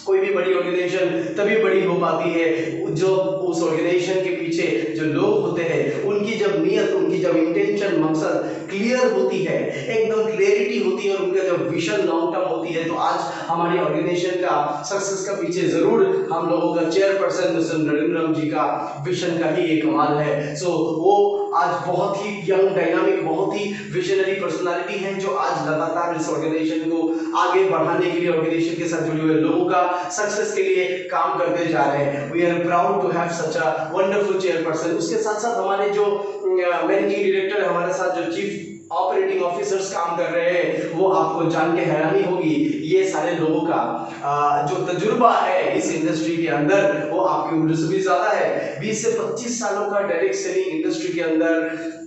कोई भी बड़ी ऑर्गेनाइजेशन तभी बड़ी हो पाती है जो उस ऑर्गेनाइजेशन के पीछे जो लोग होते हैं उनकी जब नीयत, उनकी जब इंटेंशन, मकसद क्लियर होती है, एकदम क्लैरिटी होती है और उनका जब विजन लॉन्ग टर्म होती है, तो आज हमारी ऑर्गेनाइजेशन का सक्सेस का पीछे जरूर हम लोगों का चेयरपर्सन मिस्टर नरेंद्र जी का विजन का ही एक कमाल है। सो वो आज बहुत ही यंग, डायनामिक, बहुत ही विजनरी पर्सनालिटी है जो आज लगातार इस ऑर्गेनाइजेशन को आगे बढ़ाने के लिए, ऑर्गेनाइजेशन के साथ जुड़े हुए लोगों का सक्सेस के लिए काम करते जा रहे हैं। We are proud to have such a wonderful chairperson. उसके साथ साथ हमारे जो मैनेजिंग डायरेक्टर, हमारे साथ जो चीफ ऑपरेटिंग ऑफिसर्स काम कर रहे हैं, वो आपको जान के हैरानी होगी, ये सारे लोगों का जो तजुर्बा है इस इंडस्ट्री के अंदर वो आपकी उम्र से भी ज्यादा है। 20 से 25 सालों का डायरेक्ट सेलिंग इंडस्ट्री के अंदर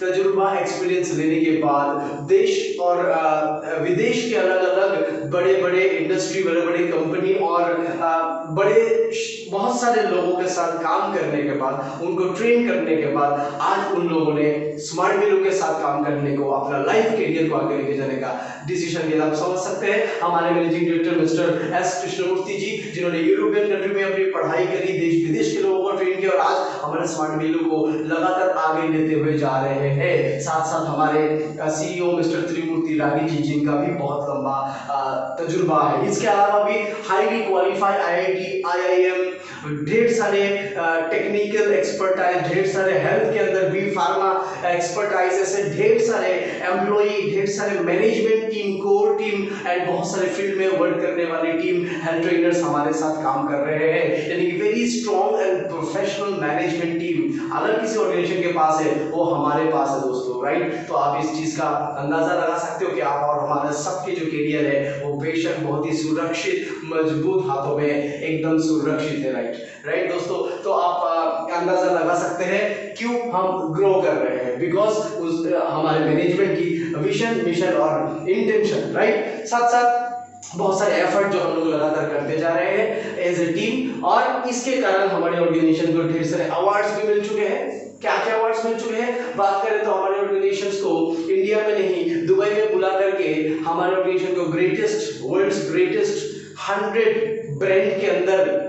तजुर्बा, एक्सपीरियंस लेने के बाद देश और विदेश के अलग अलग बड़े बड़े इंडस्ट्री, बड़े बड़े कंपनी और बहुत सारे लोगों के साथ काम करने के बाद, उनको ट्रेन करने के बाद आज उन लोगों ने स्मार्ट वीलो के साथ काम करने को, अपना लाइफ कैरियर को आगे लेके जाने का डिसीजन लिया। आप समझ सकते हैं हमारे managing director mister S Krishnamurthy ji, जिन्होंने यूरोपियन कंट्री में अपनी पढ़ाई करी, देश विदेश के लोगों को ट्रेन किया और आज हमारे स्मार्ट वीलो को लगातार आगे लेते हुए जा रहे हैं। साथ साथ हमारे सीईओ मिस्टर त्रिमूर्ति रागी जी, जिनका भी बहुत लंबा तजुर्बा है। इसके अलावा भी हाईली क्वालिफाइड आईआईटी, आईआईएम, ढेर सारे टेक्निकल एक्सपर्टाइज, ढेर सारे हेल्थ के अंदर भी फार्मा एक्सपर्टाइज, ऐसे ढेर सारे एम्प्लॉई, ढेर सारे management team, core team and बहुत सारे फील्ड में वर्क करने वाली टीम, हेल्थ ट्रेनर्स हमारे साथ काम कर रहे हैं। यानी कि very strong and professional management team अगर किसी ऑर्गेनाइजेशन के पास है वो हमारे पास है दोस्तों, राइट। तो आप इस चीज का अंदाजा लगा सकते हो कि आप और हमारे सबके जो कैरियर है वो बेशक बहुत ही सुरक्षित, मजबूत हाथों में एकदम सुरक्षित है, राइट दोस्तों। तो आप अंदाजा लगा सकते हैं क्यों हम ग्रो कर रहे हैं, बिकॉज हमारे मैनेजमेंट की विजन, मिशन और इंटेंशन, राइट। साथ साथ बहुत सारे एफर्ट जो हम लोग लगातार करते जा रहे हैं एज ए टीम, और इसके कारण हमारे ऑर्गेनाइजेशन को ढेर सारे अवार्ड्स भी मिल चुके हैं। क्या क्या अवार्ड्स मिल चुके हैं बात करें तो हमारे ऑर्गेनाइजेशंस को इंडिया में नहीं, दुबई में बुला करके हमारे ऑर्गेनाइजेशन को ग्रेटेस्ट, वर्ल्ड्स ग्रेटेस्ट 100 ब्रांड के अंदर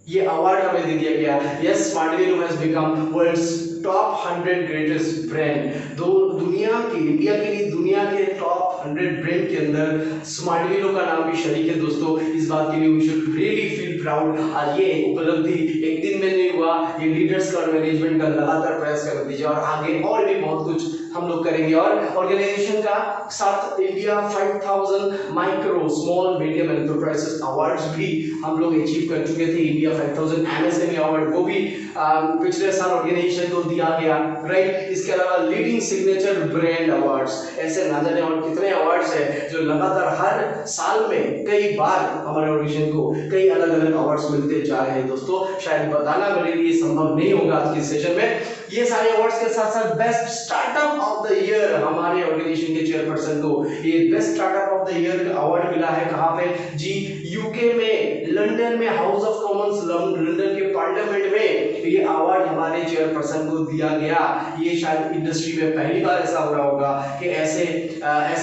ये अवार्ड हमें दे दिया गया। Yes, smart wheel has become world's top 100 greatest brand. दुनिया की, इंडिया के लिए दुनिया के टॉप 100 ब्रांड के अंदर स्मार्ट वीलो का नाम भी शरीक है दोस्तों। इस बात के लिए we should really feel proud. आज ये उपलब्धि एक दिन में नहीं हुआ, ये लीडर्स का और मैनेजमेंट का लगातार प्रयास का नतीजा, और आगे और भी बहुत कुछ हम लोग करेंगे। और ऑर्गेनाइजेशन का साथ India 5000 micro, small, medium enterprises awards भी हम लोग अचीव कर चुके थे। इंडिया 5000 एमएसएमई अवार्ड वो भी पिछले साल ऑर्गेनाइजेशन को दिया गया, राइट। इसके अलावा लीडिंग सिग्नेचर ब्रांड अवार्ड्स, ऐसे ना जाने और कितने अवार्ड्स हैं जो लगातार हर साल में कई बार हमारे ऑर्गेनाइजेशन को कई अलग अलग अवार्ड्स मिलते जा रहे हैं दोस्तों। शायद बताना मेरे लिए संभव नहीं होगा आज के सेशन में। ये सारे अवार्ड्स के साथ साथ best startup of the year हमारे ऑर्गेनाइजेशन के चेयरपर्सन को ये best startup of the year का अवार्ड मिला है। कहां पे जी? यूके में, लंदन में, हाउस ऑफ कॉमन्स लंदन के पार्लियामेंट में ये अवार्ड हमारे चेयरपर्सन को दिया गया। ये शायद इंडस्ट्री में पहली बार ऐसा हो रहा होगा कि ऐसे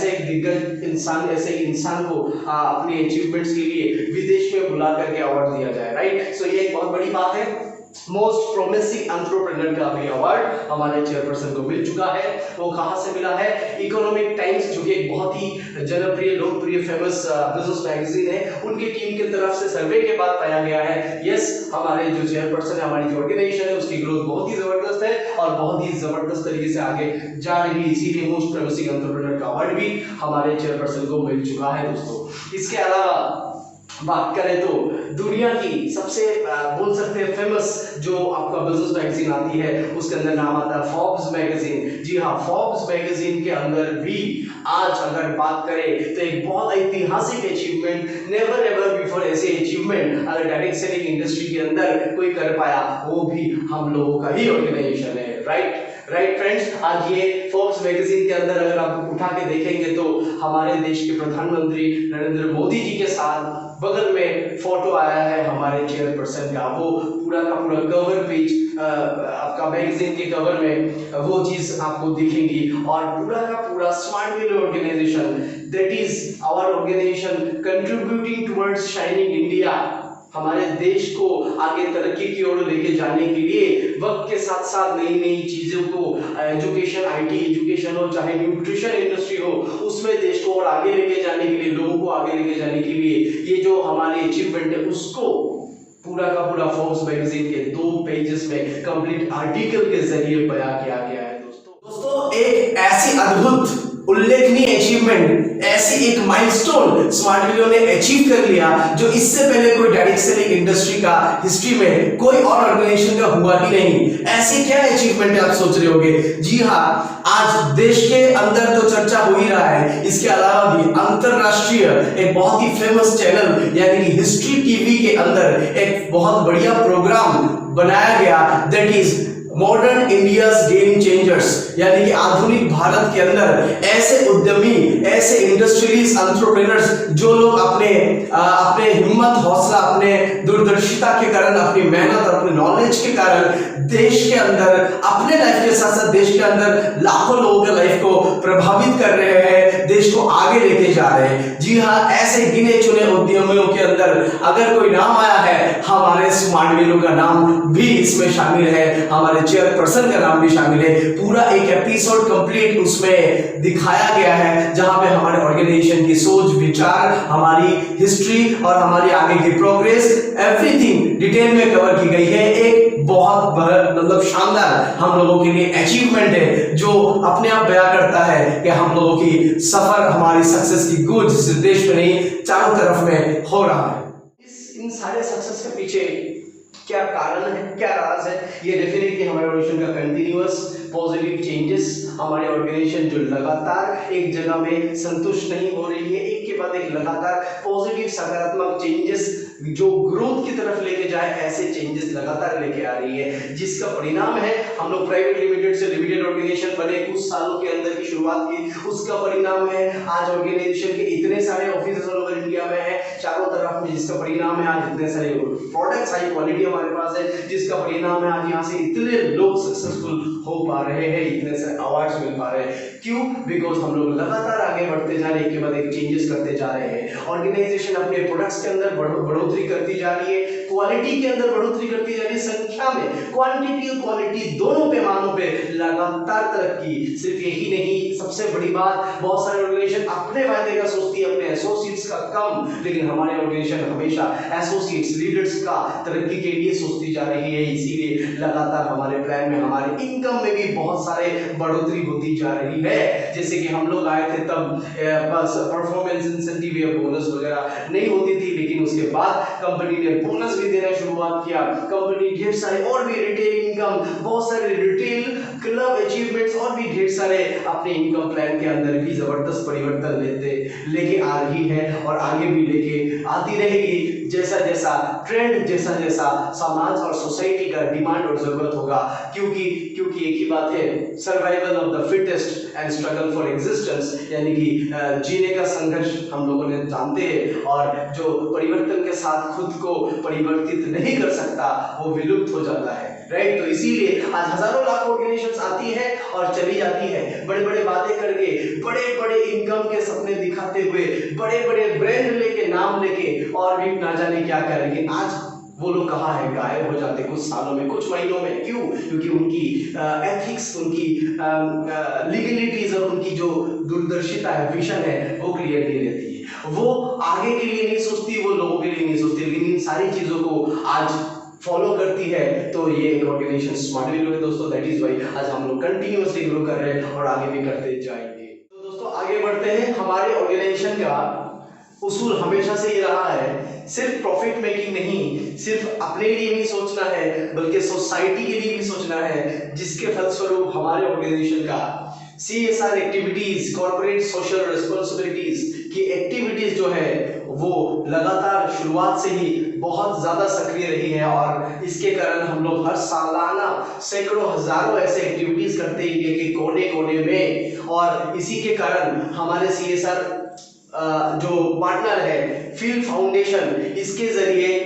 एक दिग्गज इंसान, ऐसे इंसान को अपने अचीवमेंट्स के लिए विदेश में बुला करके अवार्ड दिया जाए, राइट। सो ये एक बहुत बड़ी बात है। मोस्ट प्रोमिसिंग एंटरप्रेन्योर का भी अवार्ड हमारे चेयरपर्सन को मिल चुका है। वो कहां से मिला है? इकोनॉमिक टाइम्स, जो कि एक बहुत ही जनप्रिय, लोकप्रिय, फेमस बिजनेस मैगजीन है, उनकी टीम की तरफ से सर्वे के बाद पाया गया है यस, हमारे जो चेयरपर्सन है, हमारी जो ऑर्गेनाइजेशन है, उसकी ग्रोथ बहुत ही जबरदस्त है और बहुत ही जबरदस्त तरीके से आगे जा रही है। इसीलिए मोस्ट प्रोमिसिंग एंटरप्रेन्योर का अवार्ड भी हमारे चेयरपर्सन को मिल चुका है दोस्तों। इसके अलावा बात करें तो दुनिया की सबसे बोल सकते हैं फेमस जो आपका बिजनेस मैगजीन आती है, उसके अंदर नाम आता है फोर्ब्स मैगजीन। जी हाँ, फोर्ब्स मैगजीन के अंदर भी आज अगर बात करें तो एक बहुत ऐतिहासिक अचीवमेंट, नेवर एवर बिफोर ऐसे अचीवमेंट अगर डायरेक्ट सेलिंग इंडस्ट्री के अंदर कोई कर पाया, वो भी हम लोगों का ही ऑर्गेनाइजेशन है। राइट फ्रेंड्स, आज ये फोर्ब्स मैगजीन के अंदर अगर आप उठा के देखेंगे तो हमारे देश के प्रधानमंत्री नरेंद्र मोदी जी के साथ बगल में फोटो आया है हमारे चेयरपर्सन का। वो पूरा का पूरा कवर पेज आपका मैगजीन के कवर में वो चीज आपको दिखेंगी और पूरा का पूरा smart wheel organisation, that is our organisation contributing towards shining India, हमारे देश को आगे तरक्की की ओर लेके जाने के लिए वक्त के साथ साथ नई नई चीजों को, एजुकेशन, आईटी एजुकेशन हो, चाहे न्यूट्रिशन इंडस्ट्री हो, उसमें देश को और आगे लेके जाने के लिए, लोगों को आगे लेके जाने के लिए ये जो हमारी अचीवमेंट है, उसको पूरा का पूरा फोर्ब्स मैगजीन के 2 पेजेस में कंप्लीट आर्टिकल के जरिए बयां किया गया है दोस्तों। एक ऐसी अद्भुत उल्लेखनीय अचीवमेंट, ऐसी एक माइलस्टोन स्मार्ट व्हील ने अचीव कर लिया जो इससे पहले कोई डायरेक्ट सेलिंग इंडस्ट्री का हिस्ट्री में कोई और ऑर्गेनाइजेशन का हुआ ही नहीं। ऐसी क्या अचीवमेंट है आप सोच रहे होंगे? जी हाँ, आज देश के अंदर तो चर्चा हो ही रहा है, इसके अलावा भी अंतरराष्ट्रीय एक बहुत ही फेमस चैनल यानी कि हिस्ट्री टीवी के अंदर एक बहुत बढ़िया प्रोग्राम बनाया गया, that is modern India's game changers, यानी कि आधुनिक भारत के अंदर ऐसे उद्यमी, ऐसे इंडस्ट्रियलिस्ट, एंटरप्रेन्योर्स जो लोग अपने हिम्मत, हौसला, अपने दूरदर्शिता के कारण, अपनी मेहनत और अपने नॉलेज के कारण देश के अंदर अपने लाइफ के साथ साथ देश के अंदर लाखों लोगों के लाइफ को प्रभावित कर रहे हैं, देश को आगे लेके जा रहे हैं। जी हाँ, ऐसे गिने चुने उद्यमियों के अंदर अगर कोई नाम आया है, हमारे स्मार्ट व्हील का नाम भी इसमें शामिल है, हमारे चेयरपर्सन का नाम भी शामिल है। पूरा एक एपिसोड कंप्लीट उसमें दिखाया गया है जहां पे हमारे ऑर्गेनाइजेशन की सोच, विचार, हमारी हिस्ट्री और हमारी आगे की प्रोग्रेस, एवरीथिंग डिटेल में कवर की गई है। एक बहुत मतलब शानदार हम लोगों के लिए अचीवमेंट है जो अपने आप बयां करता है कि हम लोगों की सफर, हमारी सक्सेस की गूंज सिर्फ देश में नहीं चारों तरफ में हो रहा है। इन सारे सक्सेस के पीछे क्या कारण है, क्या राज है? ये डेफिनेटली हमारे ऑर्गेनाइजेशन का कंटिन्यूअस पॉजिटिव चेंजेस, हमारे ऑर्गेनाइजेशन जो लगातार एक जगह में संतुष्ट नहीं हो रही है, एक के बाद एक लगातार पॉजिटिव सकारात्मक चेंजेस जो ग्रोथ की तरफ लेके जाए, ऐसे चेंजेस लगातार लेके आ रही है, जिसका परिणाम है हम लोग प्राइवेट लिमिटेड से लिमिटेड ऑर्गेनाइजेशन बने, कुछ सालों के अंदर की शुरुआत की, उसका परिणाम है आज ऑर्गेनाइजेशन के इतने सारे ऑफिस ऑल ओवर इंडिया में है चारों तरफ में, जिसका परिणाम है आज इतने सारे प्रोडक्ट्स हाई क्वालिटी हमारे पास है, जिसका परिणाम है आज यहाँ से इतने लोग सक्सेसफुल हो पा रहे हैं, इतने सारे अवार्ड्स मिल पा रहे हैं। क्यों? बिकॉज हम लोग लगातार आगे बढ़ते जा रहे हैं, एक के बाद एक चेंजेस करते जा रहे हैं। ऑर्गेनाइजेशन अपने प्रोडक्ट्स के अंदर बढ़ोतरी करती जा रही है, क्वालिटी के अंदर बढ़ोतरी करती जा रही है, संख्या में क्वांटिटी और क्वालिटी दोनों पैमानों पे लगातार तरक्की। सिर्फ यही नहीं, सबसे बड़ी बात, बहुत सारे ऑर्गेनाइजेशन अपने फायदे का सोचती है, अपने एसोसिएट्स का कम, लेकिन हमारे ऑर्गेनाइजेशन हमेशा एसोसिएट्स, लीडर्स का तरक्की के लिए सोचती जा रही है। इसीलिए लगातार हमारे प्लान में, हमारे इनकम में भी बहुत सारे बढ़ोतरी होती जा रही है। जैसे कि हम लोग आए थे तब बस परफॉर्मेंस इंसेंटिव या बोनस वगैरह नहीं होती थी, लेकिन उसके बाद कंपनी ने बोनस भी देना शुरुआत किया। कंपनी ढेर सारे और भी रिटेल इनकम, बहुत सारे रिटेल क्लब अचीवमेंट्स और भी ढेर सारे अपने इनकम प्लान के अंदर भी जबरदस्त परिवर्तन लेके आ रही है और आगे भी लेके आती रहेगी, जैसा जैसा ट्रेंड, जैसा जैसा समाज और सोसाइटी का डिमांड और जरूरत होगा। क्योंकि एक ही बात है, survival of the fittest and struggle for existence, यानी कि जीने का संघर्ष हम लोगों ने जानते हैं, और जो परिवर्तन के साथ खुद को परिवर्तित नहीं कर सकता वो विलुप्त हो जाता है। राइट? तो इसीलिए आज हजारों लाखों ऑर्गेनाइजेशंस आती है और चली जाती है, बड़े बड़े बातें करके, बड़े बड़े इनकम के सपने दिखाते हुए, बड़े बड़े ब्रांड लेके, नाम लेके, और भी ना जाने क्या क्या, लेकिन आज वो लोग कहाँ है, गायब हो जाते कुछ सालों में, कुछ महीनों में। क्यों? क्योंकि उनकी एथिक्स, उनकी लीगलिटीज और उनकी जो दूरदर्शिता है, विजन है, वो क्लियर नहीं रहती है। वो आगे के लिए नहीं सोचती, वो लोगों के लिए नहीं सोचती, लेकिन इन सारी चीजों को आज फॉलो करती है। तो ये एक ऑर्गेनाइजेशन स्मार्ट वीलो है दोस्तों। दैट इज वाई आज हम लोग कंटिन्यूअसली ग्रो कर रहे हैं और आगे भी करते जाएंगे। तो दोस्तों आगे बढ़ते हैं। हमारे ऑर्गेनाइजेशन का उसूल हमेशा से ये रहा है, सिर्फ प्रॉफिट मेकिंग नहीं, सिर्फ अपने लिए नहीं सोचना है, बल्कि सोसाइटी के लिए भी सोचना है, जिसके फलस्वरूप हमारे ऑर्गेनाइजेशन का CSR activities, corporate social responsibilities की एक्टिविटीज जो है वो लगातार शुरुआत से ही बहुत ज्यादा सक्रिय रही है। और इसके कारण हम लोग हर सालाना सैकड़ों हजारों ऐसे एक्टिविटीज करते हैं इंडिया के कोने कोने में। और इसी के कारण हमारे CSR जो पार्टनर है फील्ड फाउंडेशन, इसके जरिए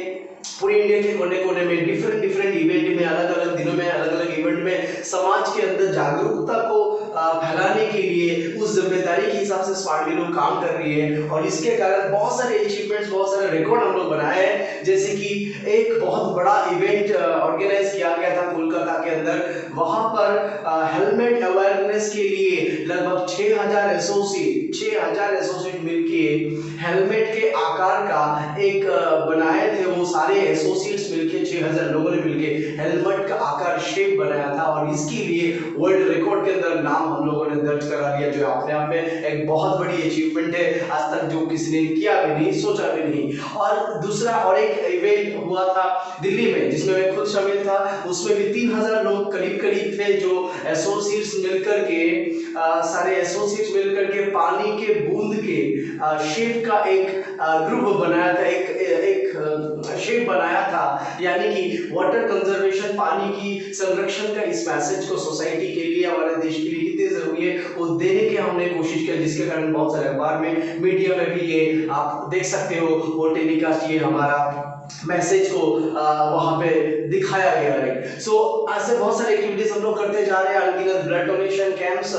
पूरे इंडिया के कोने कोने में डिफरेंट इवेंट में, अलग अलग दिनों में, अलग अलग इवेंट में समाज के अंदर जागरूकता को फैलाने के लिए उस जिम्मेदारी के हिसाब से स्मार्ट वीलो काम कर रही है। और इसके कारण बहुत सारे अचीवमेंट्स, बहुत सारे रिकॉर्ड हम लोग बनाए हैं। जैसे कि एक बहुत बड़ा इवेंट ऑर्गेनाइज किया गया था कोलकाता के अंदर। वहां पर हेलमेट अवेयरनेस के लिए लगभग 6000 एसोसिएट मिलके हेलमेट के आकार का एक बनाए थे। वो सारे एसोसिएट्स मिलके 6000 लोगों ने मिलके हेलमेट का आकार शेप बनाया था। और इसके लिए वर्ल्ड रिकॉर्ड के अंदर नाम हम लोगों ने दर्ज करा दिया, जो अपने आप में एक बहुत बड़ी अचीवमेंट है, आज तक जो किसी ने किया भी नहीं, सोचा भी नहीं। और दूसरा और एक इवेंट हुआ था दिल्ली में, जिसमें मैं खुद शामिल था। उसमें भी 3000 लोग करीब थे, जो एसोसिएट्स मिलकर के सारे एसोसिएट्स मिलकर के पानी के बूंद के शेप का एक ग्रुप बनाया था, एक शेप बनाया था। यानी कि वाटर कंजर्वेशन, पानी की संरक्षण का इस मैसेज को सोसाइटी के लिए, हमारे देश के लिए कितनी जरूरी है वो देने की हमने कोशिश की, जिसके कारण बहुत सारे अखबार में, मीडिया में भी ये आप देख सकते हो वो टेलीकास्ट, ये हमारा मैसेज को वहां पे दिखाया गया है। सो ऐसे बहुत सारे एक्टिविटीज हम लोग करते जा रहे हैं। अनगिनत blood donation camps,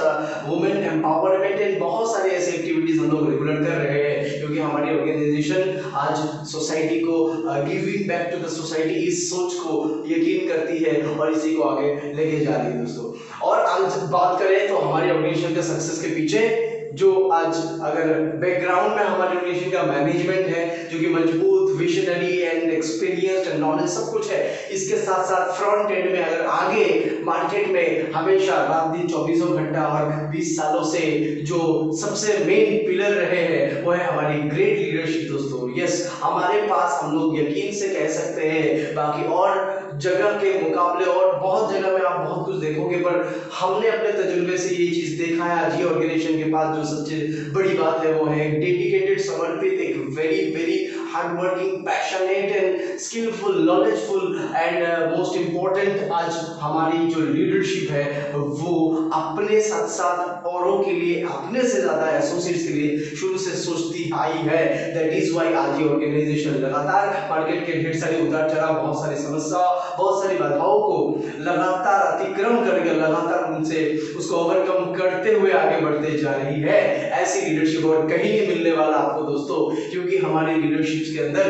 women empowerment and बहुत सारे ऐसे एक्टिविटीज हम लोग रेगुलर कर रहे हैं, क्योंकि हमारी ऑर्गेनाइजेशन आज सोसाइटी को giving back to the society इस सोच को यकीन करती है और इसी को आगे लेके जा रही है दोस्तों। और आज बात करें तो हमारी ऑर्गेनाइजेशन के सक्सेस के पीछे जो आज अगर बैकग्राउंड में हमारे ऑर्गेनाइजेशन का मैनेजमेंट है, जो कि मजबूत, visionary and experienced and knowledge सब कुछ है, इसके साथ साथ फ्रंट एंड में अगर आगे मार्केट में हमेशा रात दिन 24 घंटा और 20 सालों से जो सबसे मेन पिलर रहे हैं वो है हमारी ग्रेट लीडरशिप दोस्तों। यस, हमारे पास हम लोग यकीन से कह सकते हैं, बाकी और जगह के मुकाबले और बहुत जगह में आप बहुत कुछ देखोगे, पर हमने अपने तजुर्बे से ये चीज देखा है। आज ये ऑर्गेनाइजेशन के पास जो सबसे बड़ी बात है वो है डेडिकेटेड, समर्पित, एक very hard working, passionate and skilful, knowledgeful and most important आज हमारी जो लीडरशिप है वो अपने साथ साथ औरों के लिए, अपने से ज्यादा एसोसिएट्स के लिए शुरू से सोचती आई है। दैट इज व्हाई आज ये ऑर्गेनाइजेशन लगातार मार्केट के ढेर सारे उतार चढ़ाव, बहुत सारी समस्या, बहुत सारी बाधाओं को लगातार अतिक्रम करके, लगातार उनसे उसको ओवरकम करते हुए आगे बढ़ते जा रही है। ऐसी लीडरशिप और कहीं नहीं मिलने वाला आपको दोस्तों, क्योंकि हमारी लीडरशिप के अंदर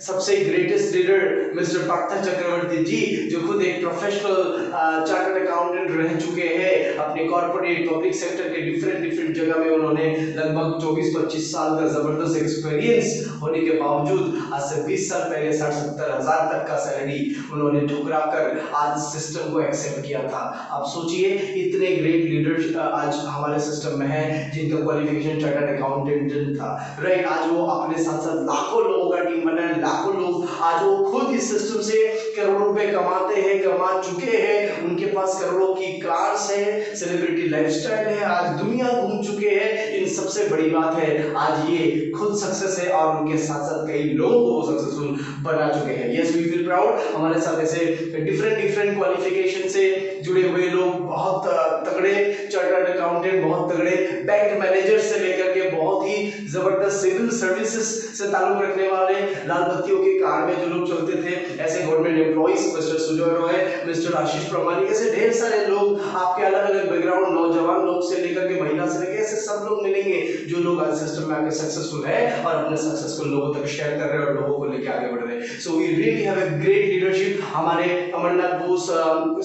सबसे ग्रेटेस्ट लीडर मिस्टर पार्थ चक्रवर्ती जी, जो खुद एक प्रोफेशनल चार्टर्ड अकाउंटेंट रह चुके हैं, अपने कॉर्पोरेट पब्लिक सेक्टर के डिफरेंट जगह में उन्होंने लगभग 24-25 साल का जबरदस्त एक्सपीरियंस होने के बावजूद आज से 20 साल पहले 60-70 हजार तक का सैलरी उन्होंने ठुकरा कर आज सिस्टम को एक्सेप्ट किया था। आप सोचिए, इतने ग्रेट लीडर्स आज हमारे सिस्टम में है जिनका क्वालिफिकेशन चार्टर्ड अकाउंटेंट था, राइट। आज वो अपने साथ साथ लाखों लोगों का टीम बनाए, लाखों लोग आज वो खुद इस सिस्टम से करोड़ों रुपए कमाते हैं, कमा चुके हैं, उनके पास करोड़ों की कार्स है, सेलिब्रिटी लाइफस्टाइल है, आज दुनिया घूम चुके हैं। इन सबसे बड़ी बात है आज ये खुद सक्सेस है और उनके साथ साथ कई लोग वो सक्सेसफुल बना चुके हैं। Yes, we feel proud. हमारे साथ ऐसे डिफरेंट क्वालिफिकेशन से जुड़े हुए लोग, बहुत तगड़े चार्टर्ड अकाउंटेंट, बहुत तगड़े बैंक मैनेजर से लेकर के बहुत ही जबरदस्त सिविल सर्विसेज से ताल्लुक रखने वाले, लाल बत्तियों की कार में जो लोग चलते थे, ऐसे government employees, mister Sujay Roy, mister Ashish Pramanik, ऐसे ढेर सारे लोग आपके अलग अलग बैकग्राउंड, नौजवान लोग से लेकर के महिला से लेकर ऐसे सब लोग मिलेंगे जो लोग आज सिस्टम में आके सक्सेसफुल है और अपने सक्सेसफुल लोगों तक शेयर कर रहे हैं और लोगों को लेके आगे बढ़ रहे हैं। So we really have a great leadership. हमारे अमरनाथ बोस,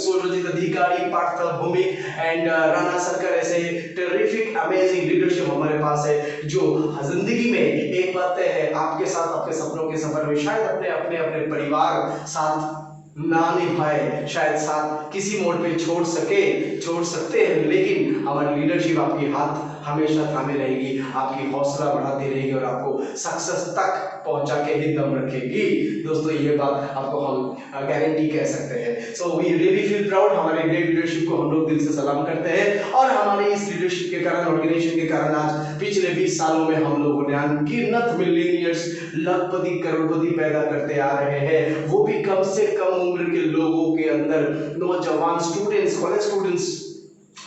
सूर्यजीत अधिकारी, पार्थ भौमिक एंड राणा सरकार ऐसे टेरिफिक अमेजिंग लीडरशिप हमारे पास है जो जिंदगी में एक बात तय है, आपके साथ आपके सपनों के सफर में शायद अपने अपने अपने परिवार साथ ना निभाए, शायद साथ किसी मोड़ पे छोड़ सकते हैं, लेकिन हमारी लीडरशिप आपकी हाथ हमेशा थामे रहेगी, आपकी हौसला बढ़ाती रहेगी और आपको सक्सेस तक पहुंचा के ही दम रखेगी। दोस्तों ये बात आपको हम गारंटी कह सकते हैं। So we really feel proud, हमारे ग्रेट लीडरशिप को हम लोग दिल से सलाम करते हैं और हमारे इस लीडरशिप के कारण, ऑर्गेनाइजेशन के कारण आज पिछले 20 सालों में हम लोगों ने अनगिनत मिलियनियर्स, लाखपति, करोड़पति पैदा करते आ रहे हैं, वो भी कम से कम उम्र के लोगों के अंदर, नौजवान स्टूडेंट्स, कॉलेज स्टूडेंट्स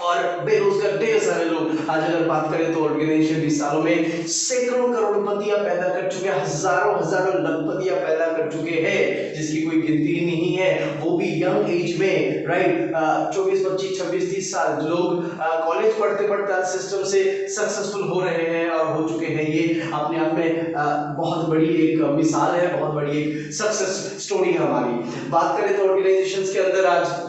और बेरोजगार ढेर सारे लोग। आज अगर बात करें तो ऑर्गेनाइजेशन 20 सालों में सैकड़ों करोड़पतियां पैदा कर चुके हैं, हजारों लाखपतियां पैदा कर चुके हैं जिसकी कोई गिनती नहीं है, वो भी यंग एज में, राइट। 24, 25, 26, 30 साल लोग कॉलेज पढ़ते पढ़ते सिस्टम से सक्सेसफुल हो रहे हैं और हो चुके हैं। ये अपने आप में बहुत बड़ी एक मिसाल है, बहुत बड़ी एक सक्सेस स्टोरी है हमारी। बात करें तो ऑर्गेनाइजेशंस के अंदर आज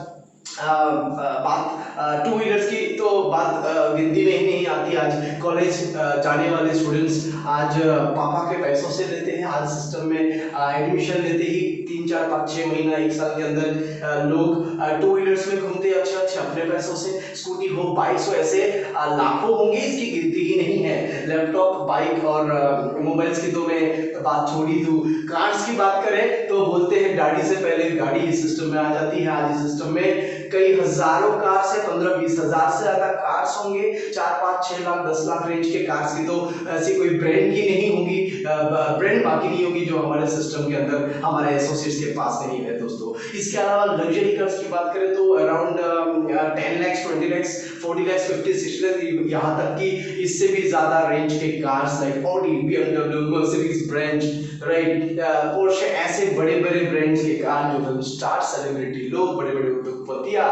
बात टू व्हीलर्स की तो बात गिनती में ही नहीं आती। आज कॉलेज जाने वाले स्टूडेंट्स आज पापा के पैसों से लेते हैं, आज सिस्टम में एडमिशन लेते ही 3, 4, 5, 6 महीना, 1 साल के अंदर लोग टू व्हीलर्स में घूमते हैं अच्छे अपने पैसों से। स्कूटी हो, बाइक्स हो, ऐसे लाखों होंगे, इसकी गिनती ही नहीं है। लैपटॉप, बाइक और मोबाइल्स की तो मैं बात छोड़ ही दूं। कार्स की बात करें तो बोलते हैं गाड़ी से पहले गाड़ी इस सिस्टम में आ जाती है। आज इस सिस्टम में कई हजारों कार्स है, 15-20 हजार से ज्यादा कार्स होंगे, 4, 5, 6 लाख 10 लाख रेंज के कार्स की तो ऐसी कोई ब्रांड की नहीं होगी, ब्रांड बाकी नहीं होगी जो हमारे सिस्टम के अंदर हमारे एसोसिएट्स के पास नहीं है। दोस्तों इसके अलावा लग्जरी कार्स की बात करें तो अराउंड 10 लाख, 20 लाख, 40 लाख, 50, 60 लाख, यहाँ तक कि इससे भी ज्यादा रेंज के cars like Audi, BMW, Mercedes branch, right, Porsche, ऐसे बड़े बड़े ब्रांड्स के कार जो फिल्म स्टार, सेलिब्रिटी लोग, बड़े बड़े उद्योगपतियां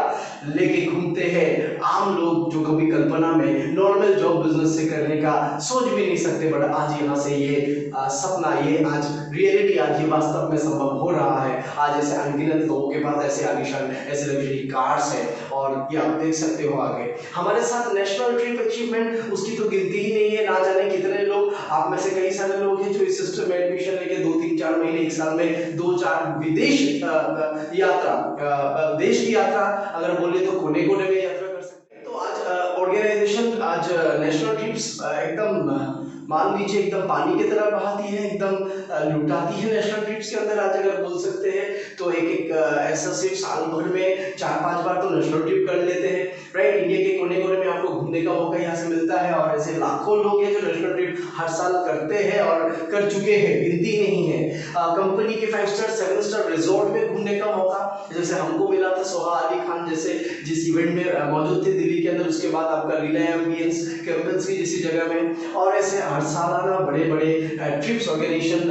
लेके घूमते हैं। आम लोग जो कभी कल्पना में नॉर्मल जॉब बिजनेस से करने का सोच भी नहीं सकते, बट आज यहाँ से ये सपना, ये आज रियलिटी, आज ये वास्तव में संभव हो रहा है। आज ऐसे अनगिनत लोगों के पास ऐसे आलीशान, ऐसे लग्जरी कार्स हैं और ये आप देख सकते हो आगे। हमारे साथ नेशनल ट्रिप अचीवमेंट, उसकी तो गिनती ही नहीं है, ना जाने कितने लोग, आप में से कई सारे लोग हैं जो इस सिस्टम में एडमिशन लेके 2, 3, 4 महीने, 1 साल में 2, 4 विदेश यात्रा, देश की यात्रा अगर बोले तो कोने कोने में यात्रा कर सकते हैं। तो आज ऑर्गेनाइजेशन, आज नेशनल ट्रिप्स एकदम मान लीजिए एकदम पानी की तरह बहाती है, एकदम लुटाती है। नेशनल ट्रिप्स के अंदर आज अगर बोल सकते हैं तो एक ऐसा सिर्फ साल भर में 4-5 बार तो नेशनल ट्रिप कर लेते हैं, राइट। इंडिया के कोने कोने में आपको घूमने का मौका यहाँ से मिलता है और ऐसे लाखों लोग हैं जो नेशनल ट्रिप हर साल करते हैं और कर चुके हैं, गिनती नहीं है। कंपनी के 5 स्टार 7 स्टार रिजॉर्ट में घूमने का मौका जैसे हमको मिला था, सोहा अली खान जैसे जिस इवेंट में मौजूद थे दिल्ली के अंदर, उसके बाद आपका लीला एम्बियंस कैंपस की जैसी जगह में, और ऐसे हर सालाना बड़े बड़े ट्रिप्स ऑर्गेनाइजेशन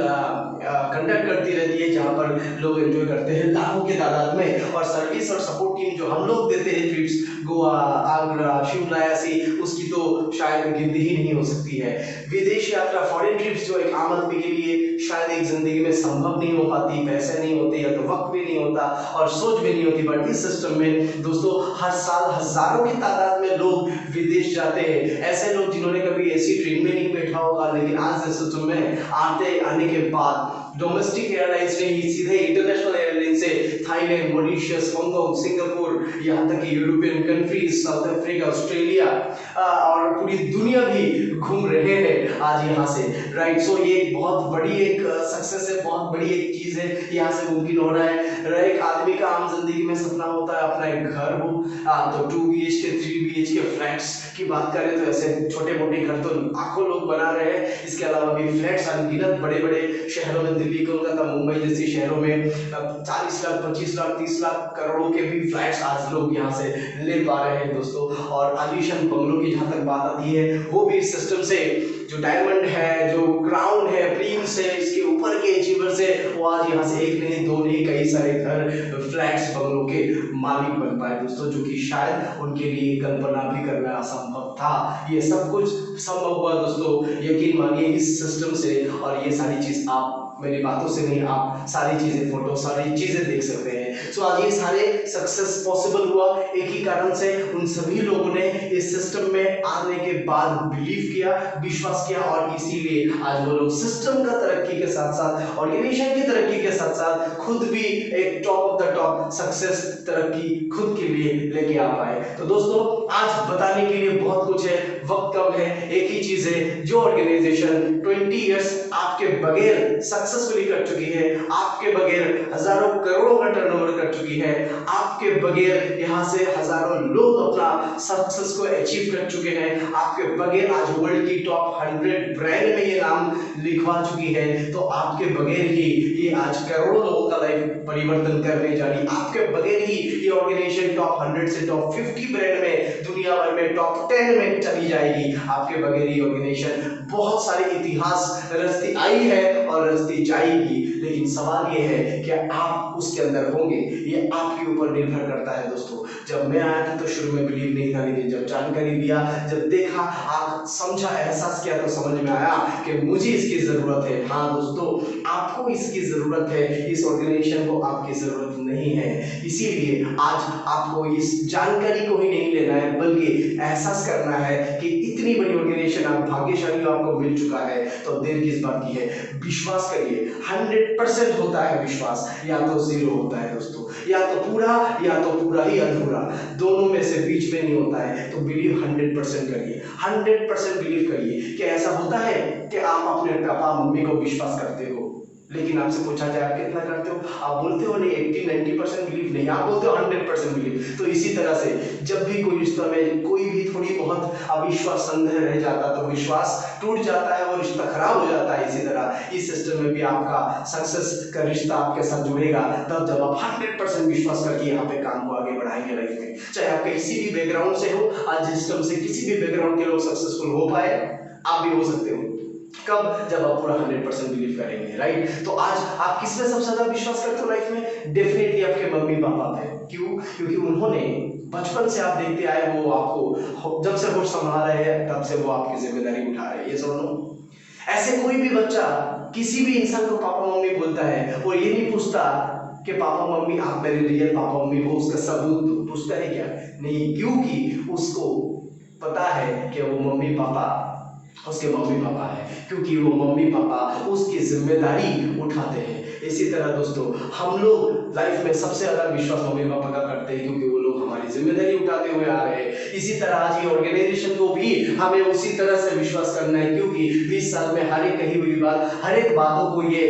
कंडक्ट करती रहती है जहां पर लोग एंजॉय करते हैं लाखों के तादाद में। और सर्विस और सपोर्ट टीम जो हम लोग देते हैं ट्रिप्स, गोवा, आगरा, शिमला, ऐसी, उसकी तो शायद गिनती ही नहीं हो सकती है। विदेश यात्रा, फॉरेन ट्रिप्स जो एक आम आदमी के लिए शायद एक जिंदगी में संभव नहीं हो पाती, पैसे नहीं होते या तो वक्त भी नहीं होता और सोच भी नहीं होती, बट इस सिस्टम में दोस्तों हर साल हजारों की तादाद में लोग विदेश जाते हैं। ऐसे लोग जिन्होंने कभी ऐसी ट्रेन में नहीं बैठा होगा, लेकिन आज इस सिस्टम में आने के बाद डोमेस्टिक एयरलाइंस ने ही सीधे इंटरनेशनल एयरलाइन से थाईलैंड, मॉरिशस, हांगकांग, सिंगापुर, यहाँ तक कि European countries, south Africa, Australia और पूरी दुनिया भी घूम रहे हैं आज यहाँ से, राइट। सो ये बहुत बड़ी एक सक्सेस है, बहुत बड़ी एक चीज है, यहाँ से मुमकिन हो रहा है। एक आदमी का आम जिंदगी में सपना होता है अपना एक घर हो, तो 2 BHK 3 BHK फ्लैट्स की बात करें तो ऐसे छोटे मोटे घर तो लाखों लोग बना रहे हैं। इसके अलावा भी फ्लैट्स अनगिनत बड़े बड़े शहरों में, दिल्ली, कोलकाता, मुंबई जैसी शहरों में 40 लाख, 25 लाख, 30 लाख, करोड़ों के भी फ्लैट्स आज लोग यहाँ से ले पा रहे हैं दोस्तों। और आलीशान बंगलों की जहाँ तक बात आती है, वो भी इस सिस्टम से, जो डायमंड है, जो क्राउन है, प्रीम्स है, इसके ऊपर के अचीवर्स है, वो आज यहाँ से 1 नहीं 2 नहीं कई सारे घर, फ्लैट्स, बंगलों के मालिक बन पाए दोस्तों, जो कि शायद उनके लिए कल्पना कल्पना भी करना असंभव था। ये सब कुछ संभव हुआ दोस्तों, यकीन मानिए इस सिस्टम से। और ये सारी चीज आप मेरी बातों से नहीं, आप सारी चीजें, फोटो, सारी चीजें देख सकते हैं। सो आज ये सारे सक्सेस पॉसिबल हुआ एक ही कारण से, उन सभी लोगों ने इस सिस्टम में आने के बाद बिलीव किया, विश्वास किया, और इसीलिए आज वो लोग सिस्टम का तरक्की के साथ साथ, ऑर्गेनाइजेशन की तरक्की के साथ साथ खुद भी एक top of the top success तरक्की खुद के लिए लेके आ पाए। तो दोस्तों आज बताने के लिए बहुत कुछ है, वक्त कम है। एक ही चीज है, जो ऑर्गेनाइजेशन 20 इयर्स आपके बगैर सक्सेसफुली कर चुकी है, आपके बगैर हजारों करोड़ों का टर्नओवर कर चुकी है, आपके बगैर यहाँ से हजारों लोग अपना सक्सेस को अचीव कर चुके हैं, आपके बगैर आज वर्ल्ड की टॉप 100 ब्रांड में ये नाम लिखवा चुकी है, तो आपके बगैर ही ये आज करोड़ों लोगों का लाइफ परिवर्तन करने जा रही, आपके बगैर ही ये ऑर्गेनाइजेशन टॉप 100 से टॉप 50 ब्रांड में दुनिया भर में टॉप 10 में चली जाएगी। आपके बगैर ये ऑर्गेनाइजेशन बहुत सारे इतिहास रचती आई है और रचती जाएगी, लेकिन सवाल ये है कि आप उसके अंदर होंगे, ये आपके ऊपर निर्भर करता है दोस्तों। जब मैं आया था तो शुरू में बिलीव नहीं था, लेकिन जब जानकारी लिया, जब देखा, आप समझा, एहसास किया, तो समझ में आया कि मुझे इसकी जरूरत है। हाँ दोस्तों, आपको इसकी जरूरत है, इस ऑर्गेनाइजेशन को आपकी जरूरत नहीं है। इसीलिए आज आपको इस जानकारी को ही नहीं लेना है, बल्कि एहसास करना है कि इतनी बड़ी ऑर्गेनाइजेशन, आप भाग्यशाली हो, आपको मिल चुका है, तो देर किस बात की है, विश्वास करिए। 100% होता है विश्वास, या तो 0 होता है दोस्तों, या तो पूरा ही अधूरा, दोनों में से बीच में नहीं होता है। तो बिलीव 100% करिए, 100% बिलीव करिए कि ऐसा होता है कि आप अपने पापा मम्मी को विश्वास करते हो, लेकिन आपसे पूछा जाए आप कितना करते हो, आप बोलते हो नहीं 80-90% बिलीव नहीं, आप बोलते हो 100% बिलीव। तो इसी तरह से जब भी कोई रिश्ता में कोई भी थोड़ी बहुत अविश्वास, संदेह रह जाता, तो विश्वास टूट जाता है और रिश्ता खराब हो जाता है। इसी तरह इस सिस्टम में भी आपका सक्सेस का रिश्ता आपके साथ जुड़ेगा तब जब आप 100% विश्वास करके यहाँ पे काम को आगे बढ़ाएंगे लाइफ में। चाहे आप किसी भी बैकग्राउंड से हो, आज सिस्टम से किसी भी बैकग्राउंड के लोग सक्सेसफुल हो पाए, आप भी हो सकते हो। कब? जब आप पूरा 100% बिलीव करेंगे, राइट? तो आज आप किस पे सबसे ज्यादा विश्वास करते हो लाइफ में? डेफिनेटली आपके मम्मी पापा पे। क्यों? क्योंकि उन्होंने बचपन से आप देखते आए, वो आपको जब से होश संभाल रहे हैं तब से वो आपकी जिम्मेदारी उठा रहे हैं, ये सुनो। ऐसे कोई भी बच्चा किसी भी इंसान को पापा मम्मी बोलता है, वो ये नहीं पूछता कि पापा मम्मी आप मेरे रियल पापा मम्मी हो, उसका सबूत पूछता है क्या? नहीं, क्योंकि उसको पता है कि वो मम्मी पापा उसके मम्मी पापा है, क्योंकि वो मम्मी पापा उसकी जिम्मेदारी उठाते हैं। इसी तरह दोस्तों, हम लोग लाइफ में सबसे ज्यादा विश्वास मम्मी पापा का करते हैं, क्योंकि वो लोग हमारी जिम्मेदारी उठाते हुए आ रहे हैं। इसी तरह आज ये ऑर्गेनाइजेशन को भी हमें उसी तरह से विश्वास करना है, क्योंकि 20 साल में हर एक कही हुई बात, हर एक बातों को ये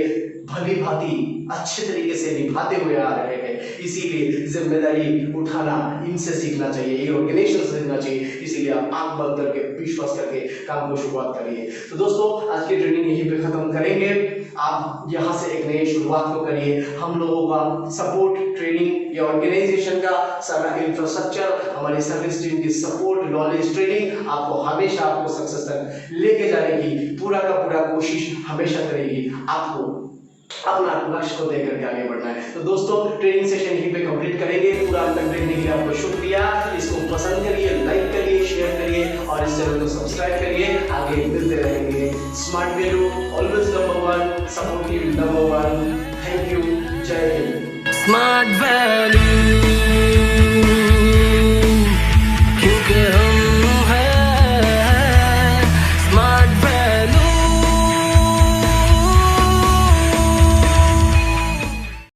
भली भांति अच्छे तरीके से निभाते हुए आ रहे हैं। इसीलिए जिम्मेदारी उठाना इनसे सीखना चाहिए, ये ऑर्गेनाइजेशन से सीखना चाहिए। इसीलिए आप आंख बंद करके विश्वास करके काम को शुरुआत करिए। तो दोस्तों, आज की ट्रेनिंग यहीं पे खत्म करेंगे। आप यहाँ से एक नई शुरुआत को करिए। हम लोगों का सपोर्ट, ट्रेनिंग या ऑर्गेनाइजेशन का सारा इंफ्रास्ट्रक्चर, हमारी सर्विस टीम की सपोर्ट, नॉलेज, ट्रेनिंग आपको हमेशा आपको सक्सेस तक लेके जाने की पूरा का पूरा कोशिश हमेशा करेगी। आपको अपना लक्ष्य को देकर के आगे बढ़ना है। तो दोस्तों, ट्रेनिंग सेशन यहीं पे कंप्लीट करेंगे। पूरा अंत तक देखने के लिए आपको शुक्रिया। इसको पसंद करिए, लाइक करिए, शेयर करिए और इस चैनल को सब्सक्राइब करिए। आगे मिलते रहेंगे। Smart value always number 1, supportive number 1। Thank you, जय हिंद। Smart value.